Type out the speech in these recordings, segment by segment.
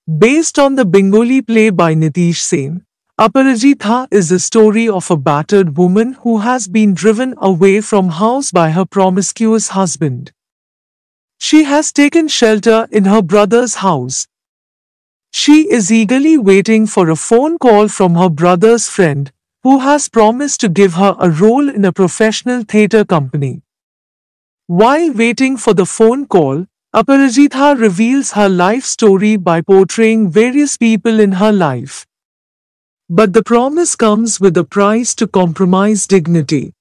Based on the Bengali play by Nitish Sen, Aparajita is the story of a battered woman who has been driven away from house by her promiscuous husband. She has taken shelter in her brother's house. She is eagerly waiting for a phone call from her brother's friend, who has promised to give her a role in a professional theatre company. While waiting for the phone call, Aparajita reveals her life story by portraying various people in her life. But the promise comes with a price to compromise dignity.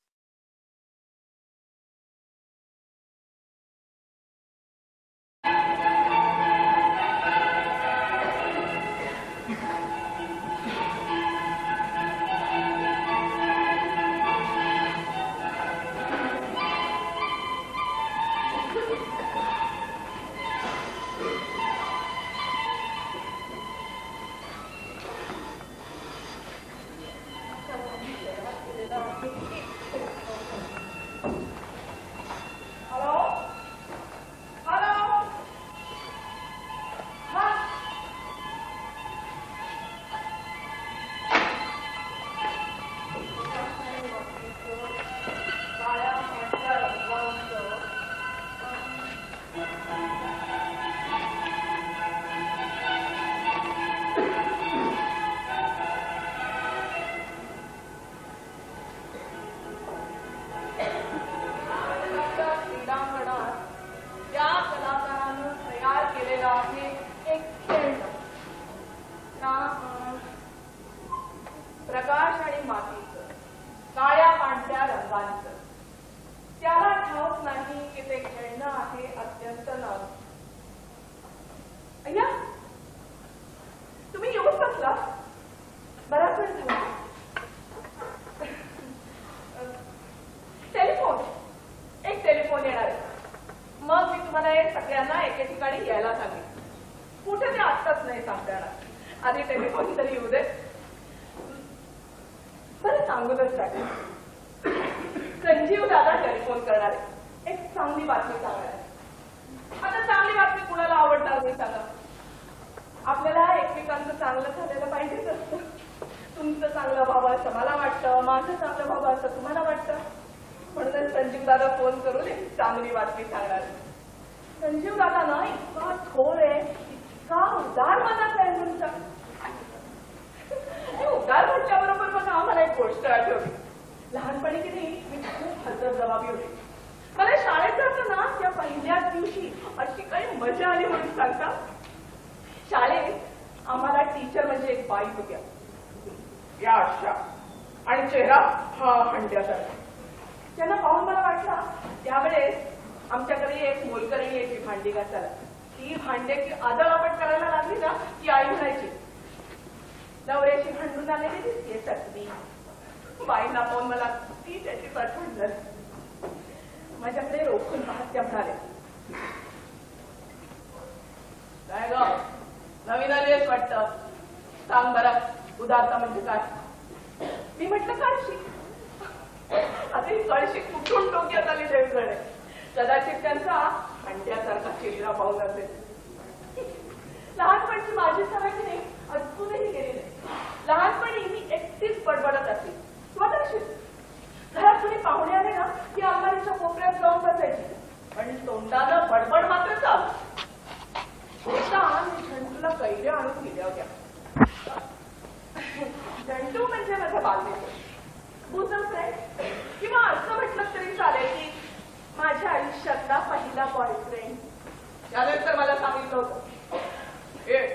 प्रकाश आणि मातीचं, काळ्या पांढऱ्या रंगांचं. त्याला ठाऊक नाही की ते खेळणं आहे अत्यंत नव. अय्या, तुम्ही येऊन बसला? बराच वेळ झाला. टेलिफोन, एक टेलिफोन येणार आहे. मग मी तुम्हाला हे सगळ्यांना एके ठिकाणी यायला सांगेन. कुठे ते आत्ताच नाही सांगता येणार. आधी टेलिफोन तरी येऊ दे. बरं, सांगूनच टाकेल. संजीव दादा टेलिफोन करणार आहे. एक चांगली बातमी सांगणार आहे. आता चांगली बातमी कुणाला आवडणार नाही सांगा. आपल्याला एकमेकांचं चांगलं झालेलं पाहिजेच असतं. तुमचं चांगलं व्हावं असं मला वाटतं, माझं चांगलं व्हावं असं तुम्हाला वाटतं. म्हणूनच संजीव दादा फोन करून एक चांगली बातमी सांगणार आहे. संजीव दादा ना इतका थोर आहे, इतका उदार मनाचा आहे तुमचा. उदार म्हटल्याबरोबर बघा आम्हाला एक गोष्ट आठवली. लहानपणी की नाही मी खूप हजरजबाबी होती. मला शाळेत जाताना त्या पहिल्याच दिवशी अशी काही मजा आली म्हणून सांगता. शाळेत आम्हाला टीचर म्हणजे एक बाई होत्या, या अशा, आणि चेहरा हा हंड्यासारखा. त्यांना पाहून मला वाटलं त्यावेळेस आमच्याकडे एक मोलकरणी यायची भांडी घासायला. ती भांड्याची आदळआपट करायला लागली ना की आई म्हणायची, नवऱ्याची भांडून आलेली दिसते चटणी. बाईंना पाहून मला ती त्याची आठवण झाली. माझ्याकडे रोखून पाहत त्या म्हणाले, काय ग नवीन आलीच वाटतं, सांग बरं उदारता म्हणजे काय. मी म्हटलं कळशी. आता ही कळशी कुठून डोक्यात आली देवकडे. कदाचित त्यांचा अंड्यासारखा चेहरा पाहून असेल. लहानपणची माझी सवय की नाही अजूनही गेली नाही. लहानपणी मी एकटीच बडबडत असे स्वतःशीच. घरात कुणी पाहुणे आले ना की अंबारीच्या कोपऱ्यात जाऊन बसायची, पण तोंडानं बडबड मात्र चालू. मी झंटूला कैऱ्या आणून दिल्या होत्या. झंटू म्हणजे माझा बालमित्र, बुजम फ्रेंड, किंवा असं म्हटलं तरी चालेल की माझ्या आयुष्यातला पहिला बॉयफ्रेंड. त्यानंतर मला सांगितलं होतं, ए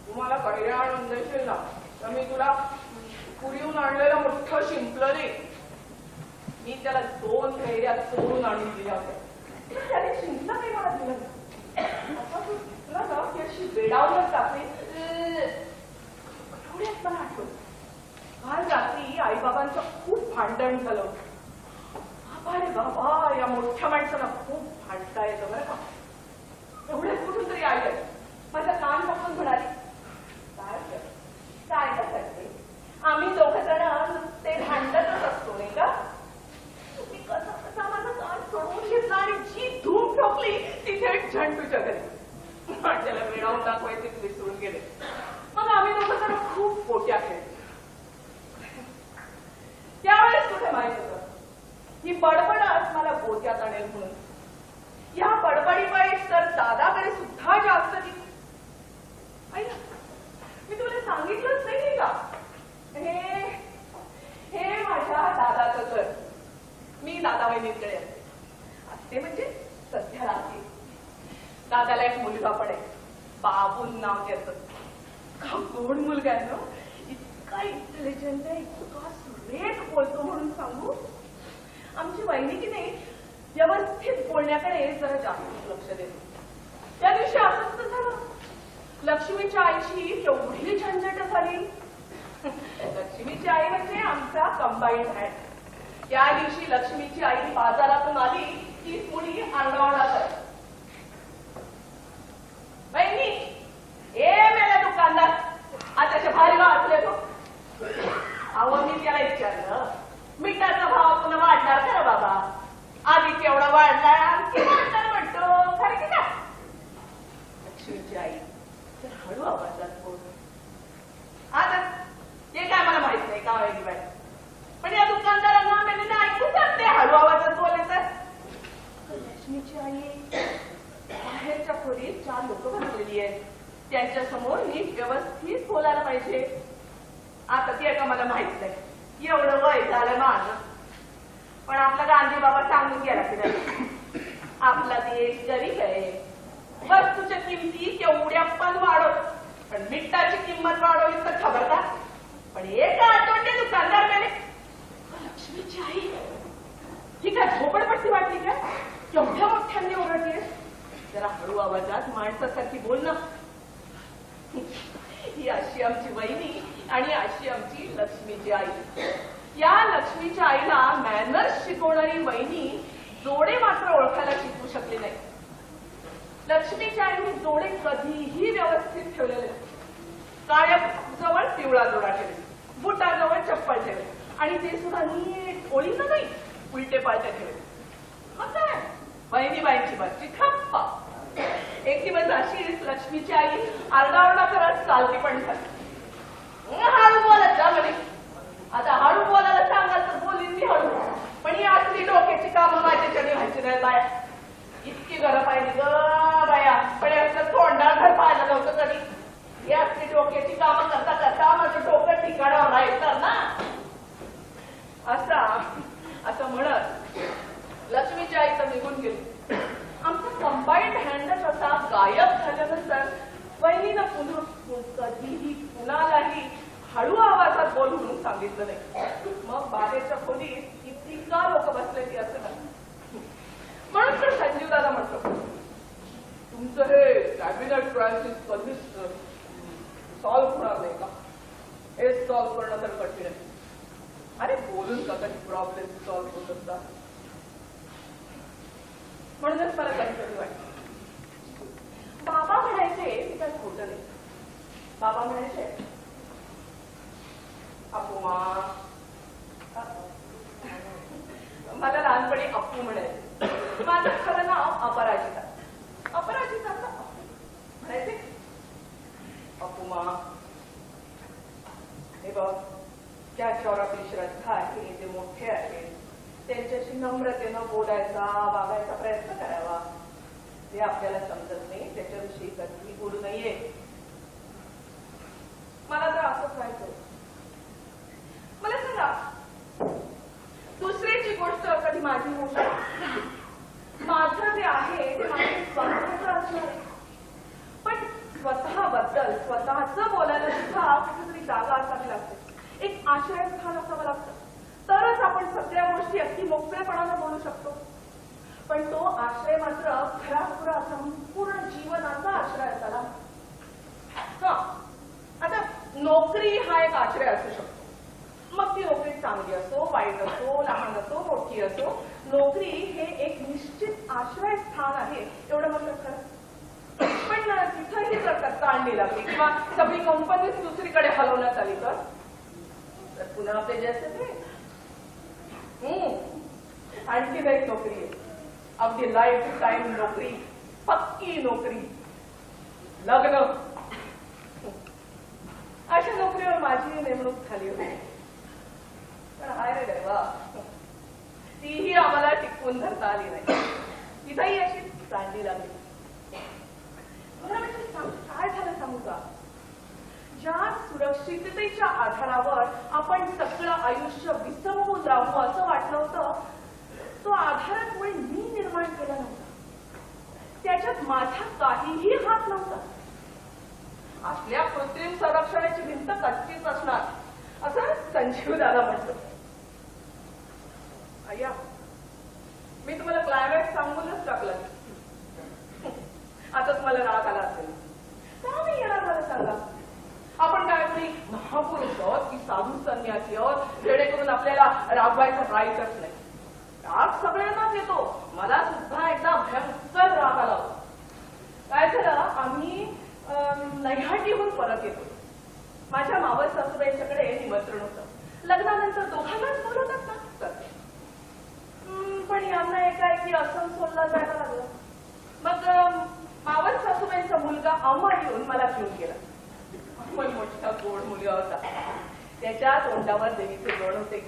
तुम्हाला कैऱ्या आणून देशील ना तर मी तुला पुरीहून आणलेलं मोठं शिंपलं नाही. मी त्याला 2 कैऱ्या चोरून आणून दिल्या होत्या. त्याने शिंपलं काही मला दिलं नाही. तुला ना की अशी वेडावूनच टाकली. थोड्यात मला आठवलं, काल रात्री आईबाबांचं खूप भांडण झालं. अरे बाबा, या मोठ्या माणसाला खूप भांडता येतं बरं का. एवढ्याच कुठून तरी आले. माझा कान पकडून म्हणाली, काय करते, आम्ही दोघं जण ते भांडतच असतो नाही का. मी कसा कसा माझा कान सोडवून घेतला आणि जी धूम ठोकली तिथे झंटूच्या घरी. त्याला वेळावून दाखवायचे विसरून गेले. का? हे हे माझ्या दादाचं घर. मी दादा वहिनीकडे असते. असते म्हणजे सध्या राहते. दादाला एक मुलगा पण आहे, बाबूल नाव त्याचं. का गोड मुलगा आहे ना, इतका इंटेलिजंट आहे, इतका सुरेख बोलतो. म्हणून सांगू, आमची वहिनी की नाही व्यवस्थित बोलण्याकडे जरा जास्त लक्ष देतो. त्या दिवशी असंच तर झालं. लक्ष्मीच्या आईची केवढी झंझट झाली. लक्ष्मीची आई म्हणजे आमचा कंबाईन हँड. त्या दिवशी लक्ष्मीची आई बाजारातून आली की मुली आरडाओरडा करत, बहिणी ए मेला दुकानदार, आज त्याच्या भारी वाचले तो. अहो मी त्याला विचारलं, मिठाचा भाव पुन्हा वाढणार खरं बाबा? आधी केवढा वाढलाय, आणखी वाढणार म्हणतो, खरं की ना? लक्ष्मीची आई तर हळू आवाजात बोलतो, आता हे काय मला माहित नाही का वहिनी बाई, पण या दुकानदारांना म्हणजे ऐकून जाते हळू आवाजात बोलायचं. लक्ष्मीची आई बाहेरच्या खोलीत 4 लोक बसलेली आहेत, त्यांच्या समोर नीट व्यवस्थित बोलायला पाहिजे. आता ते का मला माहित नाही, एवढं वय झालं माझं. पण आपला गांधी बाबा सांगून गेला की नाही, आपला देश गरीब आहे, वस्तूच्या किमती केवढ्या पण वाढव, पण मिठाची किंमत वाढवली तर खबरदार. पण एक आठवडे दुकानदार गेले. लक्ष्मीची आई ही काय झोपडपट्टी वाटली का? केवढ्या मोठ्यांनी ओरडते. जरा हळू आवाजात माणसासारखी बोल ना. ही अशी आमची वहिनी आणि अशी आमची लक्ष्मीची आई. या लक्ष्मीच्या आईला मॅनर्स शिकवणारी वहिनी जोडे मात्र ओळखायला शिकू शकले नाही. लक्ष्मीच्या आईने जोडे कधीही व्यवस्थित ठेवलेले. काळ्या जवळ पिवळा जोडा ठेवले, बुटाजवळ चप्पल ठेवले, आणि ते सुद्धा नीट ओळीनं नाही, उलटे पालटे ठेवले. मग काय बहिणीबाईंची बाजची खप्पा. एक दिवस अशीच लक्ष्मीची आई आरडाओरडा करत चालती पण झाली. हळू बोलत जा म्हणे. आता हळू बोलायला सांगाल तर बोलीन मी हळू, पण ही असली डोक्याची कामं माझ्याच्याने व्हायची नाही बाया. इतकी गरज पाहिजे ग बाया, पण असं तोंडाळ घर पाहायला नव्हतं कधी. ही असली डोक्याची कामं करता करता माझं डोकं ठिकाणावर राहायचं ना. असं म्हणत लक्ष्मीची आई तर निघून गेली. आमचा कंबाईंड हँडच असा गायब झाल्यानंतर वहिनीनं पुन्हा कधीही कुणालाही हळू आवाजात बोल म्हणून सांगितलं नाही. मग बाहेरच्या खोलीत किती का लोक बसलेली असं नाही. म्हणून तर संजीव दादा म्हटलं, तुमचं हे कॅबिनेट क्रायसिस कधीच सॉल्व्ह होणार नाही का? हे सॉल्व्ह करणं तर कठीण आहे. अरे बोलून का कधी प्रॉब्लेम सॉल्व्ह होत असतात. म्हणूनच मला कधी कधी वाटतं. बाबा म्हणायचे की त्यात खोटं नाही. बाबा म्हणायचे, अपुमा, मला लहानपणी अप्पू म्हणायचे. माझं खरं नाव अपराजिता. अपराजिता म्हणायचे, अपुमा हे बघ, ज्याच्यावर आपली श्रद्धा आहे, जे मोठे आहेत त्यांच्याशी नम्रतेनं बोलायचा, वागायचा प्रयत्न करावा. जे आपल्याला समजत नाही त्याच्याविषयी कधीही बोलू नये. मला तर असंच व्हायचं. मला सांगा, दुसऱ्याची गोष्ट कधी माझी होऊ शकते. माझं जे आहे ते माझं स्वतःचं असणार आहे, पण स्वतःबद्दल स्वतःचं बोलायला सुद्धा कुठेतरी जागा असावी लागते. एक आश्रयस्थान असावं लागतं, तरच आपण सगळ्या गोष्टी अगदी मोकळेपणानं बोलू शकतो. पण तो आश्रय मात्र खराखुरा संपूर्ण जीवनाचा आश्रय असावा. आता नोकरी हा एक आश्रय असू शकतो. मग ती नोकरी चांगली असो, वाईट असो, लहान असो, मोठी असो, नोकरी हे एक निश्चित आश्रयस्थान आहे, एवढं मात्र खरं. पण तिथंही जर ताणली लागली किंवा सगळी कंपनीच दुसरीकडे हलवण्यात आली तर पुन्हा आपले जे असते ते आणखी एक नोकरी आहे. अगदी लाईफ टाईम नोकरी, पक्की नोकरी, लग्न. अशा नोकरीवर माझी नेमणूक झाली होती. पण हाय रे देवा, तीही आम्हाला टिकवून धरता आली नाही. तिथंही अशी चांगली लागली. मला म्हणजे काय झालं सांगू का? ज्या सुरक्षिततेच्या आधारावर आपण सगळं आयुष्य विसंबून राहू असं वाटलं होतं, तो आधारच मुळे मी निर्माण केला नव्हता. त्याच्यात माझा काहीही हात नव्हता. आपल्या कृत्रिम संरक्षणाची भिंत कच्चीच असणार असं संजीव दादा म्हणतो. अय्या, मी तुम्हाला क्लायमॅक्स सांगूनच टाकलं. आता तुम्हाला राग आला असेल. का नाही येणार मला सांगा? आपण काय कोणी महापुरुष आहोत की साधू संन्यासी आहोत जेणेकरून आपल्याला रागवायचं राईटच नाही. राग सगळ्यांनाच येतो. मला सुद्धा एकदा भयंकर राग आला होता. काय झालं, आम्ही नैहाटीहून परत येतो. माझ्या मावस सासूबाईंच्याकडे निमंत्रण होतं. लग्नानंतर दोघांनाच बोलवतात ना. पण यांना एकाएकी असनसोलला जायला लागलं. मग मावस सासूबाईंचा मुलगा अमर येऊन मला घेऊन गेला. अमर मोठा गोड मुलगा होता. त्याच्या तोंडावर देवीचे गण होते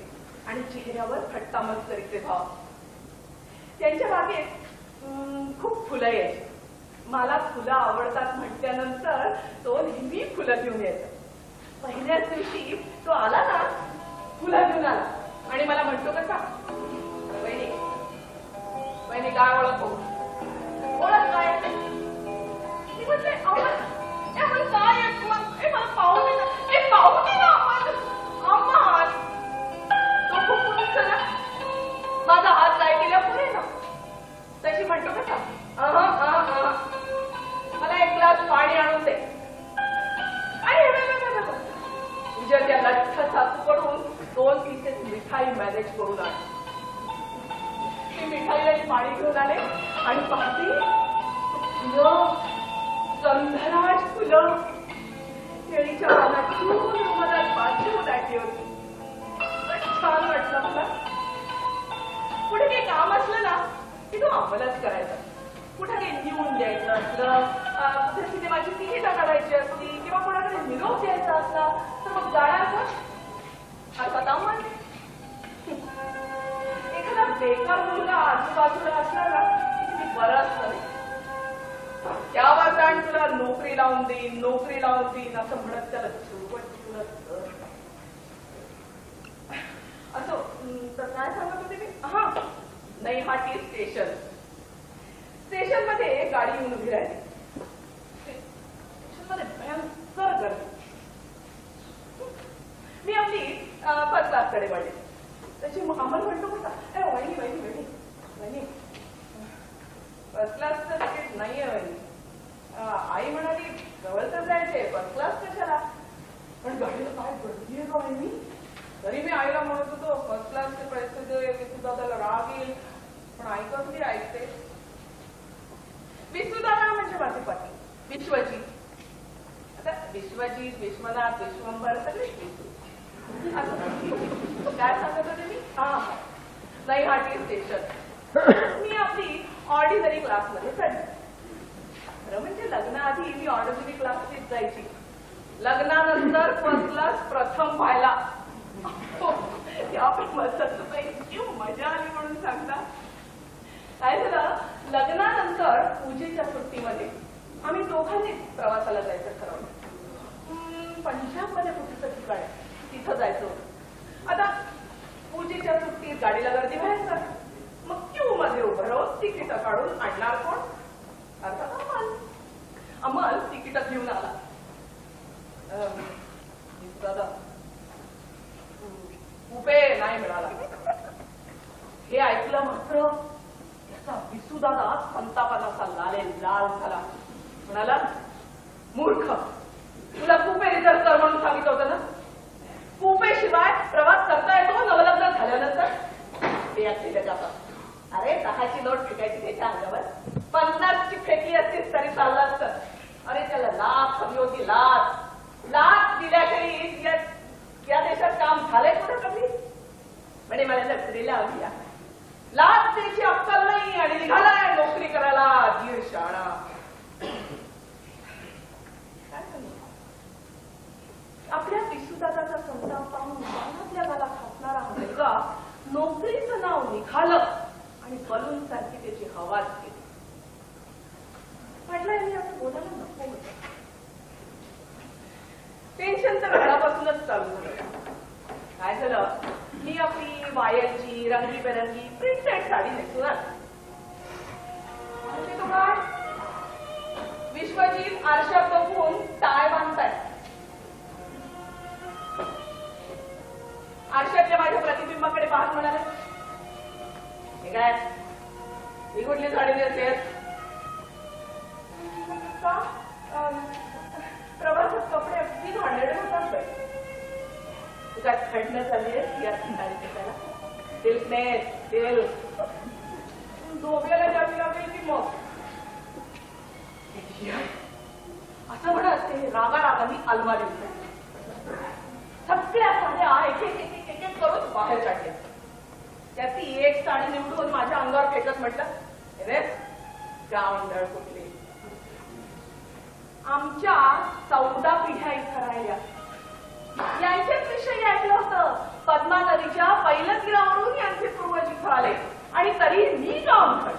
आणि चेहऱ्यावर खट्टा मस्करीचे भाव. त्यांच्या बागेत खूप फुलं यायची. मला फुलं आवडतात म्हटल्यानंतर तो नेहमी फुलं घेऊन यायचा. पहिल्याच दिवशी तो आला ना, फुलं घेऊन आला आणि मला म्हणतो कसा, वहिनी वहिनी काय ओळख ओळख काय? मी म्हटले अमर काय मला पाहू दे ना, पाहू दे ना अमर. तो खूप खुश झाला. माझा हात काय केला पुढे ना, तशी म्हणतो कसा, मला एक ग्लास पाणी आणून दे. तुझ्या त्या लठ्ठ सासूकडून 2 पीसेस मिठाई मॅनेज करून आण. मी मिठाईला पाणी घेऊन आले आणि पाहते फुलं, गंधराज फुलं केळीच्या पानात मधात बाजू दाटी होती. छान वाटलं मला. पुढे काही काम असलं ना की तो अंमलच करायचा. कुठे काही लिहून द्यायचं असलं, कुठे सिनेमाची तिकीटं काढायची असली किंवा कोणाकडे निरोप द्यायचा असला तर मग जाण्याचं अर्थात अंमल. एखादा बेकार मुलगा आजूबाजूला असला ना की मी बरंच करेन. यावर जाण तुला नोकरी लावून देईन, नोकरी लावून देईन असं म्हणत त्याला असं. तर काय सांगत होते मी? हा, नैहाटी स्टेशन. स्टेशन मध्ये गाडी येऊन उभी राहिली. स्टेशन मध्ये भयंकर गर्दी. मी आपली फर्स्ट क्लासकडे वळले. त्याची अंमल म्हणतो होता, वहिनी वहिनी वहिनी वहिनी फर्स्ट क्लासचं तिकीट नाहीये वहिनी. आई म्हणाली जवळच जायचे, फर्स्ट क्लास कशाला? पण गाडीला काय गर्दी आहे का वहिनी? तरी मी आईला म्हणत होतो फर्स्ट क्लासचे पैसे दे, विसूदादाला राग येईल. पण आई कसली ऐकते. विसूदादा म्हणजे माझे पती विश्वजीत. आता विश्वजीत, विश्वनाथ, विश्वंभर सगळे विसू. काय सांगत होते मी? नैहाटी स्टेशन. मी आपली ऑर्डिनरी क्लासमध्ये चढले. खरं म्हणजे लग्नाआधी मी ऑर्डिनरी क्लासचीच जायची. लग्नानंतर फर्स्ट क्लास प्रथम व्हायला मजा आली म्हणून सांगता. काय झालं, लग्नानंतर पूजेच्या सुट्टीमध्ये आम्ही दोघांनी प्रवासाला जायचं ठरवलं. पंजाबमध्ये कुठेच ठिकाण आहे, तिथं जायचं होतं. आता पूजेच्या सुट्टीत गाडीला गर्दी व्हायचं. मग क्यू मध्ये उभं राहून तिकीट काढून आणणार कोण? अर्थात अमल. अमल तिकीट घेऊन आला. दादा उभे नाही मिळाला. हे ऐकलं मात्र त्याचा विसूदादा संतापाचा लाल झाला. म्हणाला, मूर्ख, तुला कुपे रिझर्व कर म्हणून सांगितलं होतं ना. कुपे शिवाय प्रवास करता येतो नवलग्न झाल्यानंतर. ते असलेल्या जातात. अरे 10ची नोट फेकायची त्याच्या अंगावर, 50ची फेकली असतीस तरी चाललं असतं. अरे त्याला लाख हवी होती, लाख. लाख दिल्याखेरी या देशात काम झालंय कुठं कमी? म्हणे मला नोकरीला हवी. लाख त्याची अक्कल नाही आणि निघालाय नोकरी करायला धीर शाळा. आपल्या विसूदादाचा संताप पाहून गालातल्या गाला खासणारा हा मुलगा नोकरीचं नाव निघालं आणि बलून सारखी त्याची हवाच केली. म्हटलं यांनी असं बोलायला नको होतं. टेन्शन तर घरात पासूनच चालू झालं. काय झालं, मी आपली वायलची रंगीबेरंगी प्रिंटेड साडी नेसून आली. म्हणजे तो काय, विश्वजीत आरशात बघून टाय बांधताय. आरशातल्या माझ्या प्रतिबिंबाकडे पाहत म्हणाले, हे काय, ही कुठली साडी नेसतेस? प्रवासात कपडे अगदी घाणेरडे होतात बाई. तू काय थंड झाली आहे या साडी नेसायला? सिल्क नेस, सिल्क. झोपेला जावी लागेल की मग. असं म्हणत ते रागारागाने अलमारी उठली. सगळ्या साड्या एक एक एक एक एक करून बाहेर काढल्या. त्याची एक साडी निवडून माझ्या अंगावर फेकत म्हटलं, रे गावंढळ कुठली. आमच्या 14 पिढ्या इथं राहिल्या. यांच्याच विषयी ऐकलं होतं. पद्मा नदीच्या पहिल्या तीरावरून यांचे पूर्वज इथं आले आणि तरी मी गावंढळ.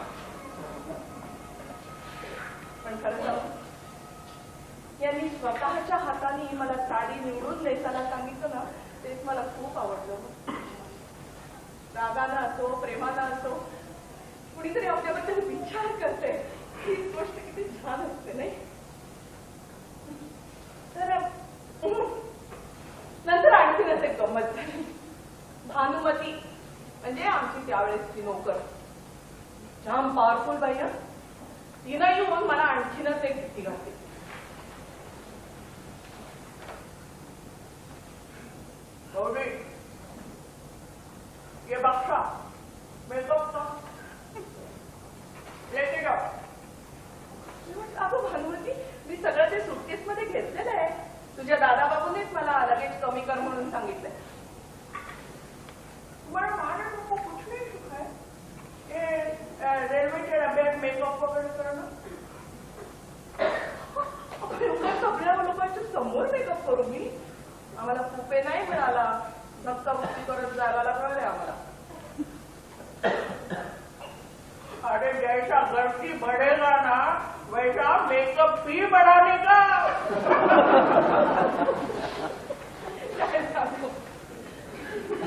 पण खरं यांनी स्वतःच्या हाताने मला साडी निवडून नेसायला सांगितलं ना, तेच मला खूप आवडलं. रागानं असो, प्रेमानं असो, कुणीतरी आपल्याबद्दल विचार करते, ही गोष्ट किती छान असते नाही. तर नंतर आणखीनच एक गंमत झाली. भानुमती म्हणजे आमची त्यावेळेसची नोकर, जाम पॉवरफुल बाई. तिनं येऊन मला आणखीनच एक भीती घातली. ये बक्षा मेकअप अगं भानुमती, मी सगळं ते सुटकेस मध्ये घेतलेलं आहे. तुझ्या दादा बाबूनेच मला लगेच कमी कर म्हणून सांगितलंय. तुम्हाला माझ्या कुठ नाही शिकाय रेल्वेच्या डब्यात मेकअप वगैरे करणं. सगळ्या लोकांच्या समोर मेकअप करू मी? आम्हाला कुपे नाही मिळाला, धक्काबुक्की करत जायला लागले आम्हाला. अरे जैसा गर्दी बढ़ेगा ना वैसा मेकअप भी बढ़ाने का.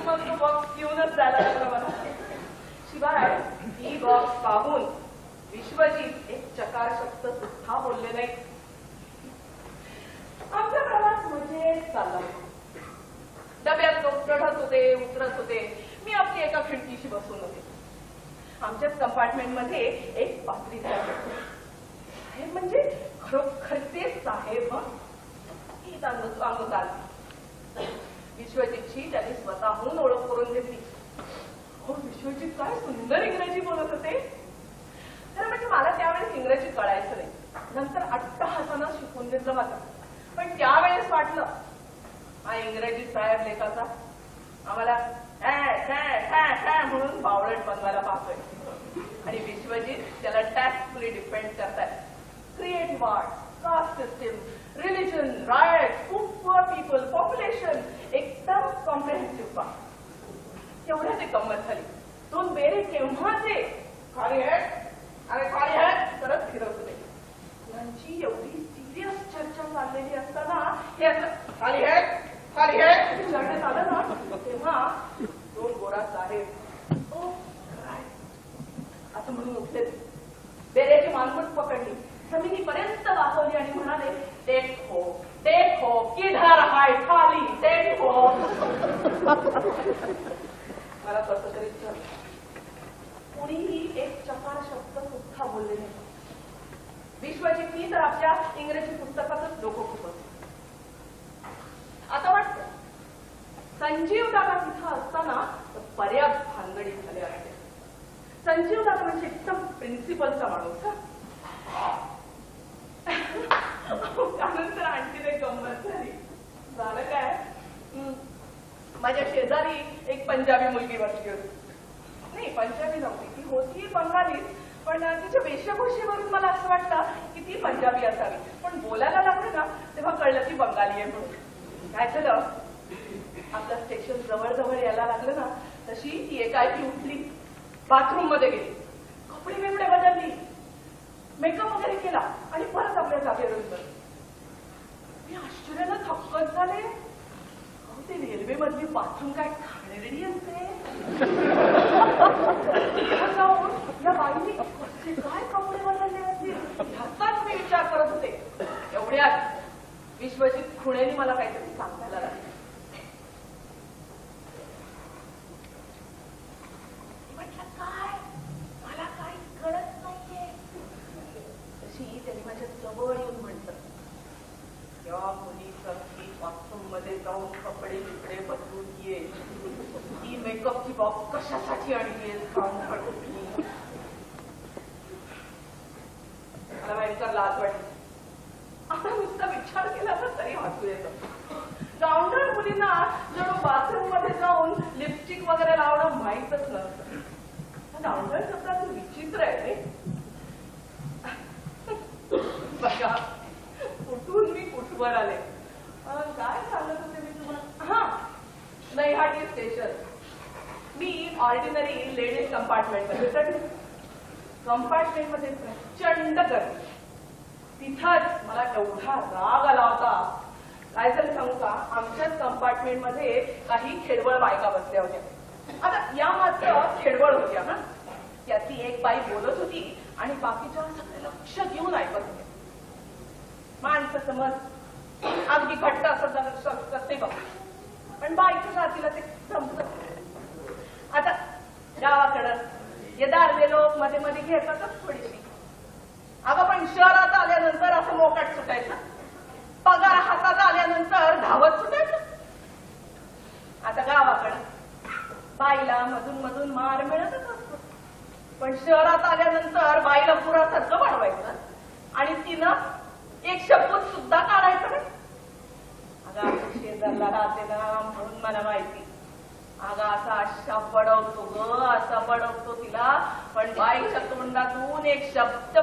मग तो बॉक्स घेऊनच जायला लागला मला. शिवाय ही बॉक्स पाहून विश्वजीत एक चकार शब्द सुद्धा बोलले नाही. आमचा प्रवास मजेत चालला. डब्यात लोक चढत होते, उतरत होते. मी आपली एका खिडकीशी बसून होते. आमच्याच कंपार्टमेंट मध्ये एक पात्री साहेब म्हणजे खरोखरचे साहेब सांगत आले. विश्वजीतची त्यांनी स्वतःहून ओळख करून घेतली. हो, विश्वजीत काय सुंदर इंग्रजी बोलत होते. तर म्हणजे मला त्यावेळेस इंग्रजी कळायचं नाही. नंतर अट्टहासानं शिकून घेतलं माझं. पण त्यावेळेस वाटलं हा इंग्रजी साहेब लेखाचा आम्हाला म्हणून बावळट बनवायला पाहतोय. आणि विश्वजीत त्याला टॅक्टफुली डिपेंड करताय. Creative art, caste system, religion, riot, poor people, population, एकदम कॉम्प्रिहेन्सिव्ह पा. तेवढ्यात एक गंमत झाली. दोन बेरे केव्हाचे खाली आहेत अरे खाली आहेत करत फिरत होते. यांची एवढी सिरियस चर्चा चाललेली असताना हे असं खाली आहेत खाली आहेत विचारण्यात आलं ना, तेव्हा दोन गोरा साहेब असं म्हणून उठले. बेरेची मानगुट पकडली, जमिनीपर्यंत वाकवली आणि म्हणाले, देखो देखो किधर हाय खाली देखो. मला कसं तरी कुणीही एक चकार शब्द सुद्धा बोलले नाही. विश्वजीतनी तर आपल्या इंग्रजी पुस्तकातच डोकं खुपवलं. आता वाटतं संजीव दादा तिथं असताना बऱ्याच भानगडी झाल्या आहेत. संजीव दादा म्हणजे एकदम प्रिन्सिपलचा माणूस. त्यानंतर आणखी एक गंमत झाली. झालं काय, माझ्या शेजारी एक पंजाबी मुलगी बसली होती. नाही, पंजाबी नव्हती, ती होती बंगाली. पण तिच्या वेशभूषेवरून मला असं वाटतं की ती पंजाबी असावी. पण बोलायला लागले ना तेव्हा कळलं ती बंगाली आहे म्हणून. काय झालं, आपलं स्टेशन जवळ जवळ यायला लागलं ना तशी ती एकाएकी उठली, बाथरूम मध्ये गेली, कपडे बिपडे बदलली, मेकअप वगैरे केला आणि परत आपल्या जागेवर बसली. मी आश्चर्यानं थक्कच झाले. पूर्वी बाथरूम काय घाणेरडी असते. जाऊन या बाईने कसे काय कपडे बदलले असतील ह्याचाच मी विचार करत होते. एवढ्यात विश्वजित खुणेनी मला काहीतरी सांगायला लागले. म्हटलं काय मला काही कळत नाहीये. तशी त्यांनी माझ्या जवळ येऊन म्हटलं, या मुलीसारखी बाथरूम मध्ये जाऊन कपडे बिपडे बदलून ये. ती मेकअपची बॉक्स कशासाठी आणली कुठली. मला भयंकर लाज वाटली. आता नुसता विचार केला तर तरी हसू येतं. गावंढळ मुलींना जणू बाथरूम मध्ये जाऊन लिपस्टिक वगैरे लावणं माहीतच नसतं. गावंढळ शब्दातून विचित्र आहे ते. बघा कुठून मी कुठवर आले. काय सांगत होते मी तुम्हाला. हा, नैहाटी स्टेशन. मी ऑर्डिनरी लेडीज कंपार्टमेंट मध्ये चढले. कंपार्टमेंट मध्ये प्रचंड गर्दी. तिथंच मला एवढा राग आला होता. काय झालं सांगू का, आमच्याच कंपार्टमेंट मध्ये काही खेडवळ बायका बसल्या होत्या. आता या मात्र खेडवळ होत्या ना. त्यातली एक बाई बोलत होती आणि बाकीच्या सगळे लक्ष देऊन ऐकत होते. माणसं समज अगदी घट्ट असत बघ, पण बाईच्या जातीला ते जमत. आता गावाकडं येदारले लोक मध्ये मध्ये घेतातच थोडीशी. अगं पण शहरात आल्यानंतर असं मोकाट सुटायचं. पगार हातात आल्यानंतर धावत सुटायचं. आता गावाकडं बाईला मधून मधून मार मिळतच असतो, पण शहरात आल्यानंतर बाईला पुरा थक्क वाढवायचं आणि तिनं एक शब्द सुद्धा काढायचं नाही. अगं असं शेजारला राहते ना म्हणून मला माहिती. अगं असा बडवतो ग, असा बडवतो तिला, पण बाईच्या तोंडातून एक शब्द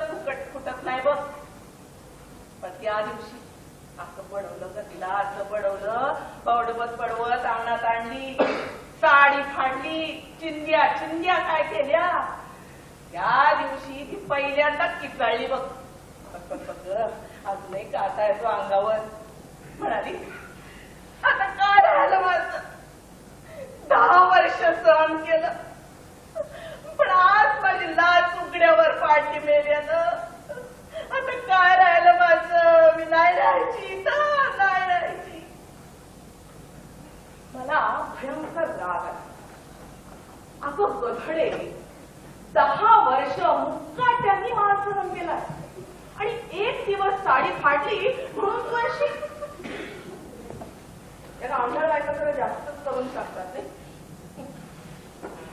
फुटत नाही बघ. पण त्या दिवशी असं बडवलं ग तिला, असं बडवलं. पडवत अंगणात आणली, साडी फाडली, चिंध्या चिंध्या काय केल्या. त्या दिवशी ती पहिल्यांदा किचाळली बघ. अजूनही काटा येतो अंगावर. म्हणाली आता काय राहिलं माझं. 10 वर्ष सहन केलं, पण आज माझी लाज उघड्यावर पाडली मेल्यानं. आता काय राहिलं माझं. मी नाही राहायची तर नाही राहायची. मला भयंकर राग आला. अगं गधडे, 10 वर्ष मुक्काट्यांनी मला सहन केला आणि एक दिवस साडी फाडली म्हणून तू अशी. या गावंढळ बायका जरा जास्तच करून टाकतात नाही.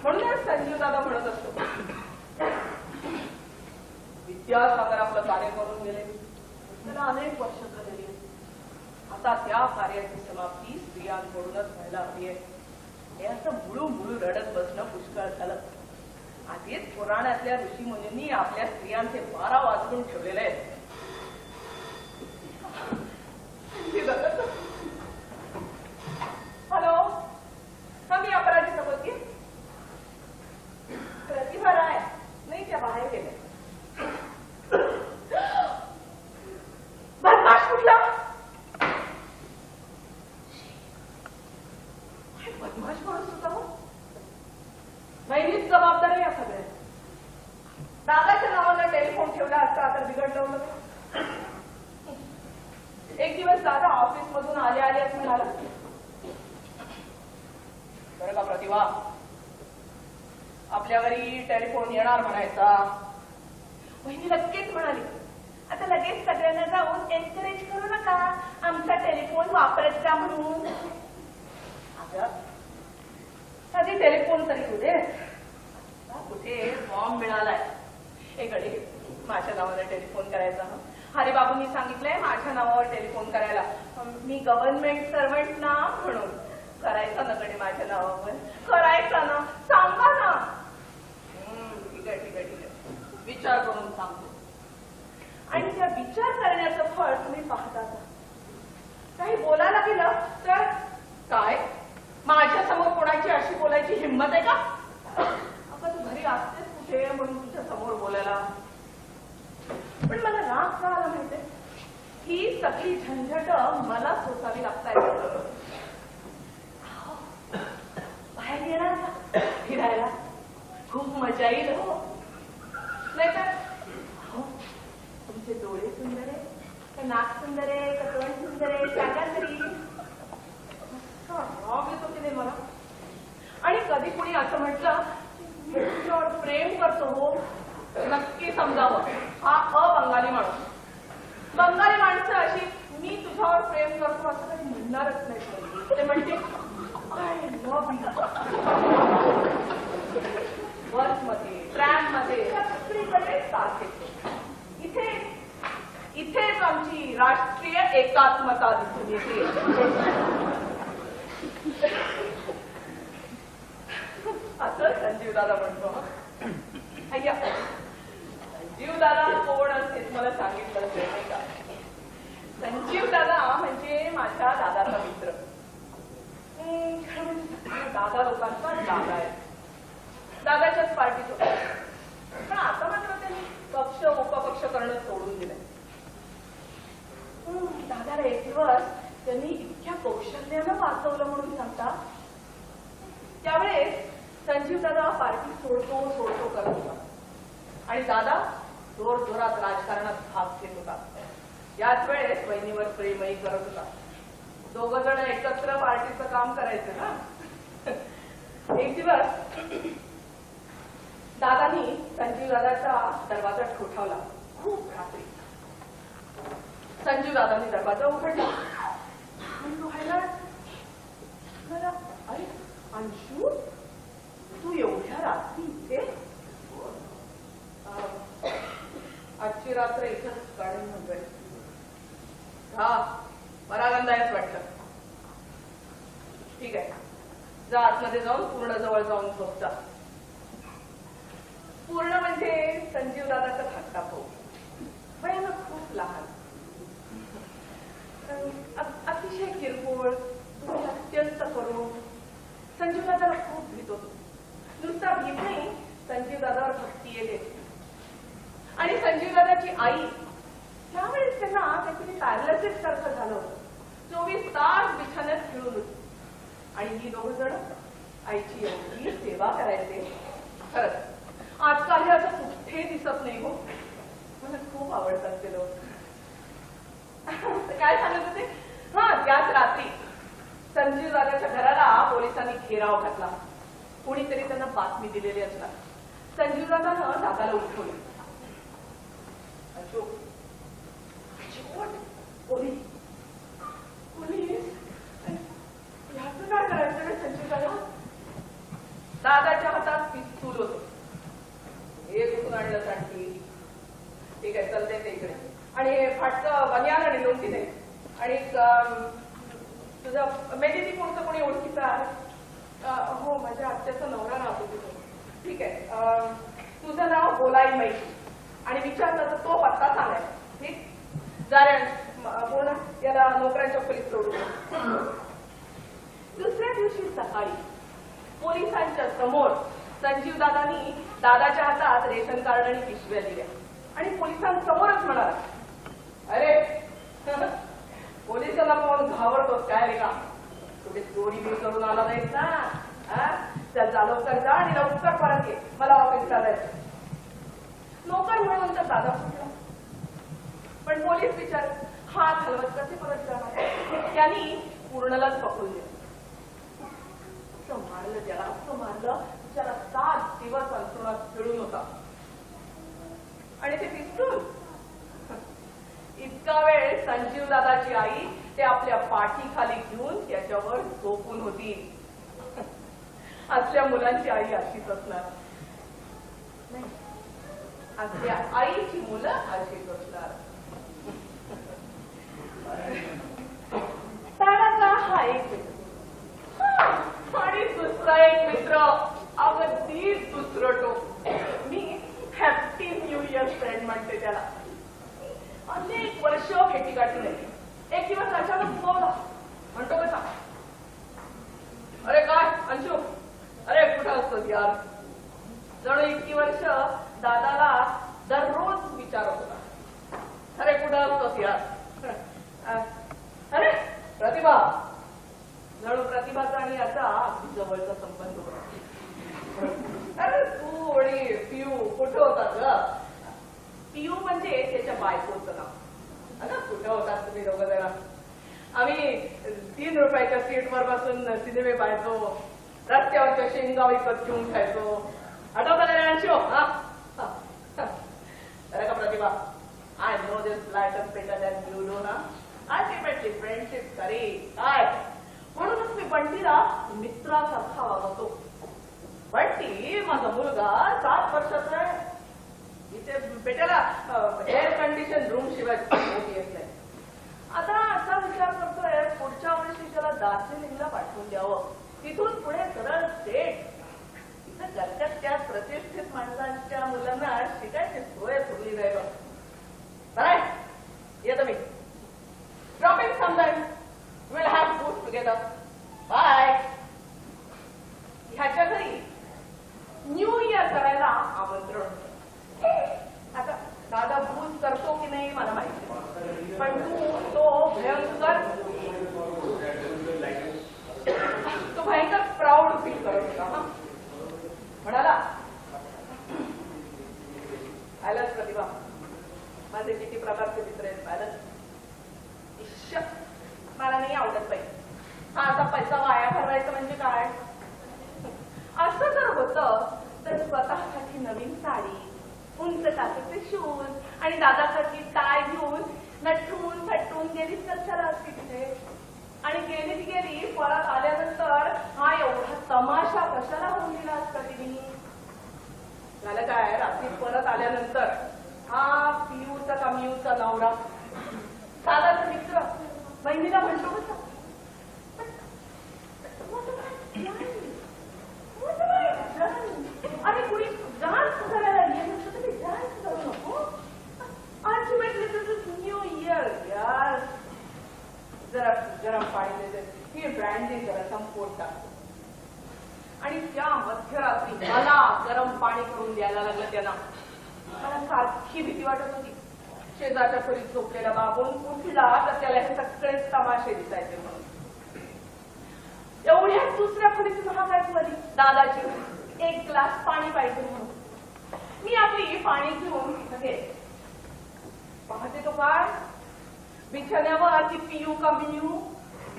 म्हणूनच संजीव दादा म्हणत असतो, विद्यासागर आपलं कार्य करून गेले, त्याला अनेक वर्ष झालेली. आता त्या कार्याची समाप्ती स्त्रियांकडूनच व्हायला हवी आहे. हे असं मुळू मुळू रडत बसणं पुष्कळ झालं. आधीच पुराणातल्या ऋषीमुनींनी आपल्या स्त्रियांचे 12 वाजवून ठेवलेले आहेत. हॅलो, हा मी अपराजीचा बोलते. प्रतिभा राय नाही, त्या बाहेर गेले. बदमाश कुठला. बदमाश कोणच होता मग. महिनीच जबाबदार आहे या सगळ्या. दादाच्या नावानं टेलिफोन ठेवला असता तर बिघडलं होतं. एक दिवस दादा ऑफिस मधून आले आलेच म्हणाला, बरं का प्रतिभा, आपल्या घरी टेलिफोन येणार म्हणायचा. वहिनी लगेच म्हणाली, आता लगेच सगळ्यांना जाऊन एनकरेज करू नका आमचा टेलिफोन वापरत जा म्हणून. आधी टेलिफोन तरी कुठे कुठे फॉर्म मिळालाय. एकडे माझ्या नावाने टेलिफोन करायचा. हरिबाबूंनी सांगितलंय माझ्या नावावर टेलिफोन करायला. मी गव्हर्नमेंट सर्वंट ना म्हणून करायचा ना कडे माझ्या नावावर. करायचा ना, सांगा ना. ठीक आहे ठीक आहे ठीक आहे, विचार करून सांगतो. आणि त्या विचार करण्याचं फळ तुम्ही पाहता. काही बोलायला गेलं तर काय माझ्या समोर कोणाची अशी बोलायची हिंमत आहे का. आता तू घरी असतेस कुठे म्हणून तुझ्या समोर बोलायला. पण मला राग का आला माहितीये, ही सगळी झंझट मला सोसावी लागतायत. करत नाही. ते म्हणते आय लव्ह यू. बसमध्ये, ट्रॅममध्ये, सगळीकडे सारखे. इथेच आमची राष्ट्रीय एकात्मता दिसून येते. असं संजीव दादा म्हणतो. अय्या, संजीव दादा कोण असते मला सांगितलं नाही का? संजीव दादा म्हणजे माझ्या दादाचा मित्र. दादा लोकांचा दादा आहे. दादाच्याच पार्टीत होता. पण आता मात्र त्यांनी पक्ष उपपक्ष करणं सोडून दिलंय. दादाला एक दिवस त्यांनी इतक्या कौशल्यानं वाचवलं म्हणून सांगता. त्यावेळेस संजीव दादा पार्टी सोडतो करत होता आणि दादा जोर जोरात राजकारणात भाग घेत होता. याच वेळेस बहिणीवर प्रेमही करत होता. दोघ जण एकत्र पार्टीचं काम करायचं ना. एक दिवस दादानी संजीव दादाचा दरवाजा ठोठावला. खूप रात्री संजीव दादांनी दरवाजा उघडला. अरे अंशू, तू एवढ्या रात्री इथे? आजची रात्र इथंच काढून म्हणतोय. हा परागंदा आहेच वाटतं. ठीक आहे, जा आतमध्ये जाऊन पूर्ण जवळ जाऊन झोपता. पूर्ण म्हणजे संजीव दादाचा धाकटा भाऊ. वयानं खूप लहान, अतिशय किरकोळ, अत्यंत करून संजीव दादाला खूप भीत होतो. नुसता भीत नाही, संजीव दादावर भक्ती येते. आणि संजीव दादाची आई त्यावेळेस त्यांना काहीतरी पॅरालिसिस सारखं झालं होतं. 24 तास बिछाण्यात खेळून होती. आणि ही दोघ जण आईची एवढी सेवा करायचे. खरंच आजकाल हे असं कुठे दिसत नाही हो. मला खूप आवडतात ते लोक. काय सांगत होते? हा, त्याच रात्री संजीव दादाच्या घराला पोलिसांनी घेराव घातला. कोणीतरी त्यांना बातमी दिलेली असणार. संजीव दादानं दादाला उठवलं. अशोक, पोलीस पोलीस ह्याचं काय करायचं रे संजीव दादा? दादाच्या हातात पिस्तूल होतं. हे कुठून आणलं सांगती? ठीक आहे, चलते ते इकडे. आणि फाटकं बनियान आणि लोटी नाही. आणि तुझं मेडिटी कोणतं कोणी ओळखीचं आहे? हो, माझ्या आत्याचा नवरा राहतो तिथे. ठीक आहे, तुझं नाव बोलाई माई आणि विचारलं तर तो पत्ता सांगायचा. ठीक, जा रे पूर्ण याला नोकऱ्यांच्या खोलीत सोडून. दुसऱ्या दिवशी सकाळी पोलिसांच्या समोर संजीव दादांनी दादाच्या हातात रेशन कार्ड आणि पिशव्या दिल्या आणि पोलिसांसमोरच म्हणाला, अरे पोलिसांना पाहून घाबरतोस काय रे का? कुठे चोरी बी करून आला नाहीस ना? चल जा, लवकर जा आणि लवकर परत ये, मला ऑफिसला जायचं. नोकर म्हणून तर दादा फुटला. पण पोलीस विचार हात हलवत कसे परत जाणार? त्यांनी पूर्णलाच पकडून दिलं. असं मारलं त्याला, असं मारलं. त्याला 7 दिवस अंथरुणात खेळून होता. आणि ते पिस्तूल, इतका वेळ संजीव दादाची आई ते आपल्या पाठीखाली घेऊन त्याच्यावर झोपून होती. असल्या मुलांची आई अशीच असणार नाही. असल्या आईची मुलं अशीच असणार. दादाचा हा एक मित्र आणि दुसरा एक मित्र अगदीच दुसरं टोक. मी हॅपी न्यू इयर फ्रेंड म्हणते त्याला. अनेक वर्ष भेटीगाठी नाही. एक दिवस अचानक फोन म्हणतो कसा, अरे काय अंशू, अरे कुठं असतोस यार? जणू इतकी वर्ष दादाला दररोज विचारत होता, अरे कुठं असतोस यार? अरे प्रतिभा. जणू प्रतिभाचा आणि याचा अगदी जवळचा संबंध होता. अरे तू आणि पियू कुठं होतात ग? पियू म्हणजे त्याच्या बायकोचं नाव. कुठं होतात तुम्ही दोघं जरा? आम्ही 3 रुपयाच्या सीटवर बसून सिनेमे पाहायचो. रस्त्यावरच्या शेंगा विकत घेऊन खायचो. आठवतं का अंशू? बरं का Pratibha, I know this light better than you know ना. अल्टिमेटली माझ्याशी फ्रेंडशिप करे काय. म्हणूनच मी बंटीला मित्रासारखा वागवतो. बंटी माझा मुलगा 7 वर्षाचा आहे. इथे बेट्याला एअर कंडिशन रूम शिवाय झोप येत नाही. आता असा विचार करतोय पुढच्या वर्षी त्याला दार्जिलिंगला पाठवून द्यावं. तिथून पुढे सरळ स्टेट. इथं कलकत्त्यात प्रतिष्ठित माणसांच्या मुलांना शिकायची सोय पुरली नाही बघ. बरं येतो मी. Drop in sometime. Will have food together. Bye. ह्याच्या घरी न्यू इयर करायला आमंत्रण. आता दादा बूज करतो की नाही मला माहिती, पण तो भयंकर प्राऊड फील करत होता. म्हणाला आयलाच प्रतिभा माझे किती प्रकारचे मित्र आहेत. आयलाच मला नाही आवडत पाहिजे. हा असा पैसा वाया घालवायचा म्हणजे काय. असं जर होतं तर स्वतःसाठी नवीन साडी, उंच टाकाचे शूज आणि दादासाठी टाय घेऊन नटून थटून गेलीच कशाला असती तिथे. आणि गेली परत आल्यानंतर हा एवढा तमाशा कशाला होऊन दिला असता तिने. झालं काय रात्री परत आल्यानंतर हा पियूचा का मियूचा नवरा दादाचा मित्र बहिणीला म्हणतो कसं अरे कुणी डान्स करायला डान्स करू नको. अल्टिमेटली न्यू इयर यार. जरा गरम पाणी देते ही ब्रँडी जरा संपोट टाकतो. आणि त्या मध्यरात्री मला गरम पाणी करून द्यायला लागलं त्यांना. मला सारखी भीती वाटत होती शेजारच्या खोलीत झोपलेला बाबून उठला तर त्याला हे सगळे तमाशे दिसायचे म्हणून. एवढ्याच दुसऱ्या खोलीची महागाची वाली दादाची 1 ग्लास पाणी पाहिजे म्हणून मी आपली पाणी घेऊन तिथं गेले. पाहते तो काय बिछाण्यावर ती पियू का मियू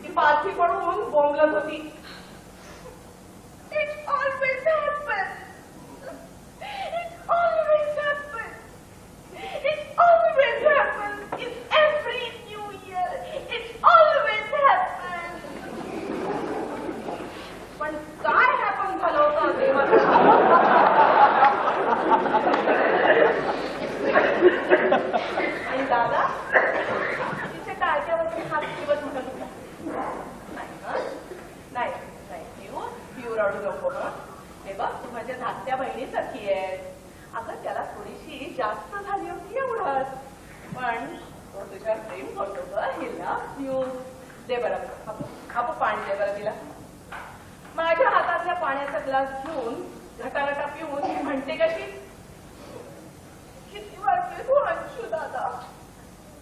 ती पालखी पडून बोंबलत होती. It always happens. It always happens. It always happens in every new year. It always happens. पण काय हॅपन झालं होतं तेव्हा. आणि दादा तिच्या टाळक्यावरती हात ठेवत म्हणत होता नाही पिऊ रडू नको. हे बघ तू माझ्या धाकट्या बहिणीसारखी आहे. अगं त्याला थोडीशी जास्त झाली होती एवढंच, पण तो तुझ्यावर प्रेम करतो ग. हिला पिऊ दे बरं आपण पाणी दे बरं तिला. माझ्या हातातल्या पाण्याचा ग्लास घेऊन घटाघटा पिऊन ती म्हणते कशी किती वाजले तू अंशू दादा.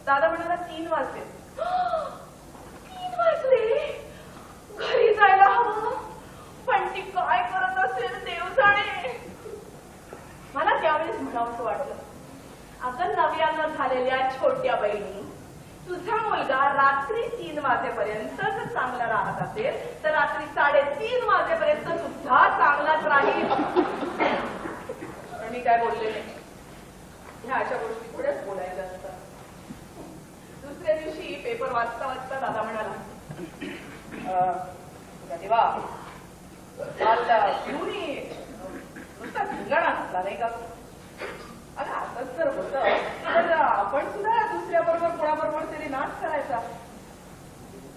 दादा म्हणाला 3 वाजले. 3 वाजले घरी जायला हवं. पण ती काय करत असेल देव जाणे. मला त्यावेळेस म्हणावंसं वाटलं अगं नव्यानं झालेल्या छोट्या बहिणी तुझा मुलगा रात्री 3 वाजेपर्यंत जर चांगला राहत असेल तर रात्री 3:30 वाजेपर्यंत सुद्धा चांगलाच राहील. मी काय बोलले नाही. ह्या अशा गोष्टी थोड्याच बोलायच्या असतात. दुसऱ्या दिवशी पेपर वाचता वाचता दादा म्हणाला देवा काल पिऊनी नुसता धिंगाणा घातला नाही का. अगं असंच जर होतं तर आपण सुद्धा दुसऱ्या बरोबर कोणाबरोबर तरी नाच करायचा.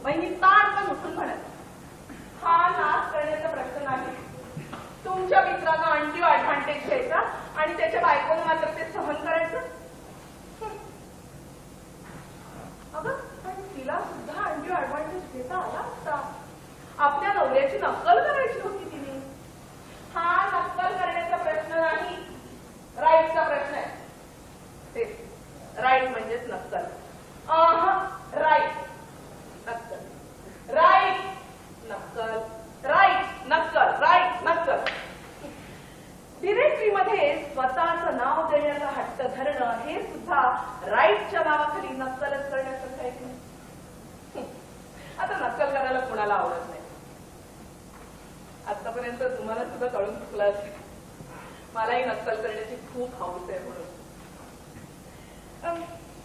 बहिणी ताण उठून म्हणत हा नाच करण्याचा प्रश्न नाही. तुमच्या मित्रांना अनड्यू ऍडव्हान्टेज घ्यायचा आणि त्याच्या बायकोनं मात्र ते सहन करायचं. अगं पण तिला सुद्धा अनड्यू ऍडव्हान्टेज घेता आला असता. आपल्या नवऱ्याची नक्कल करायची होती तिने. हा नक्कल करण्याचा प्रश्न नाही राईटचा प्रश्न आहे. ते राईट म्हणजेच नक्कल. राईट नक्कल राईट नक्कल राईट नक्कल राईट नक्कल. डिरेक्टरीमध्ये स्वतःचं नाव देण्याचा हट्ट धरणं हे सुद्धा राईटच्या नावाखाली नक्कलच करण्यासारखं आहे की नाही. आता नक्कल करायला कोणाला आवडत नाही. आतापर्यंत तुम्हाला सुद्धा कळून चुकलं असेल मलाही नक्कल करण्याची खूप हौस आहे म्हणून.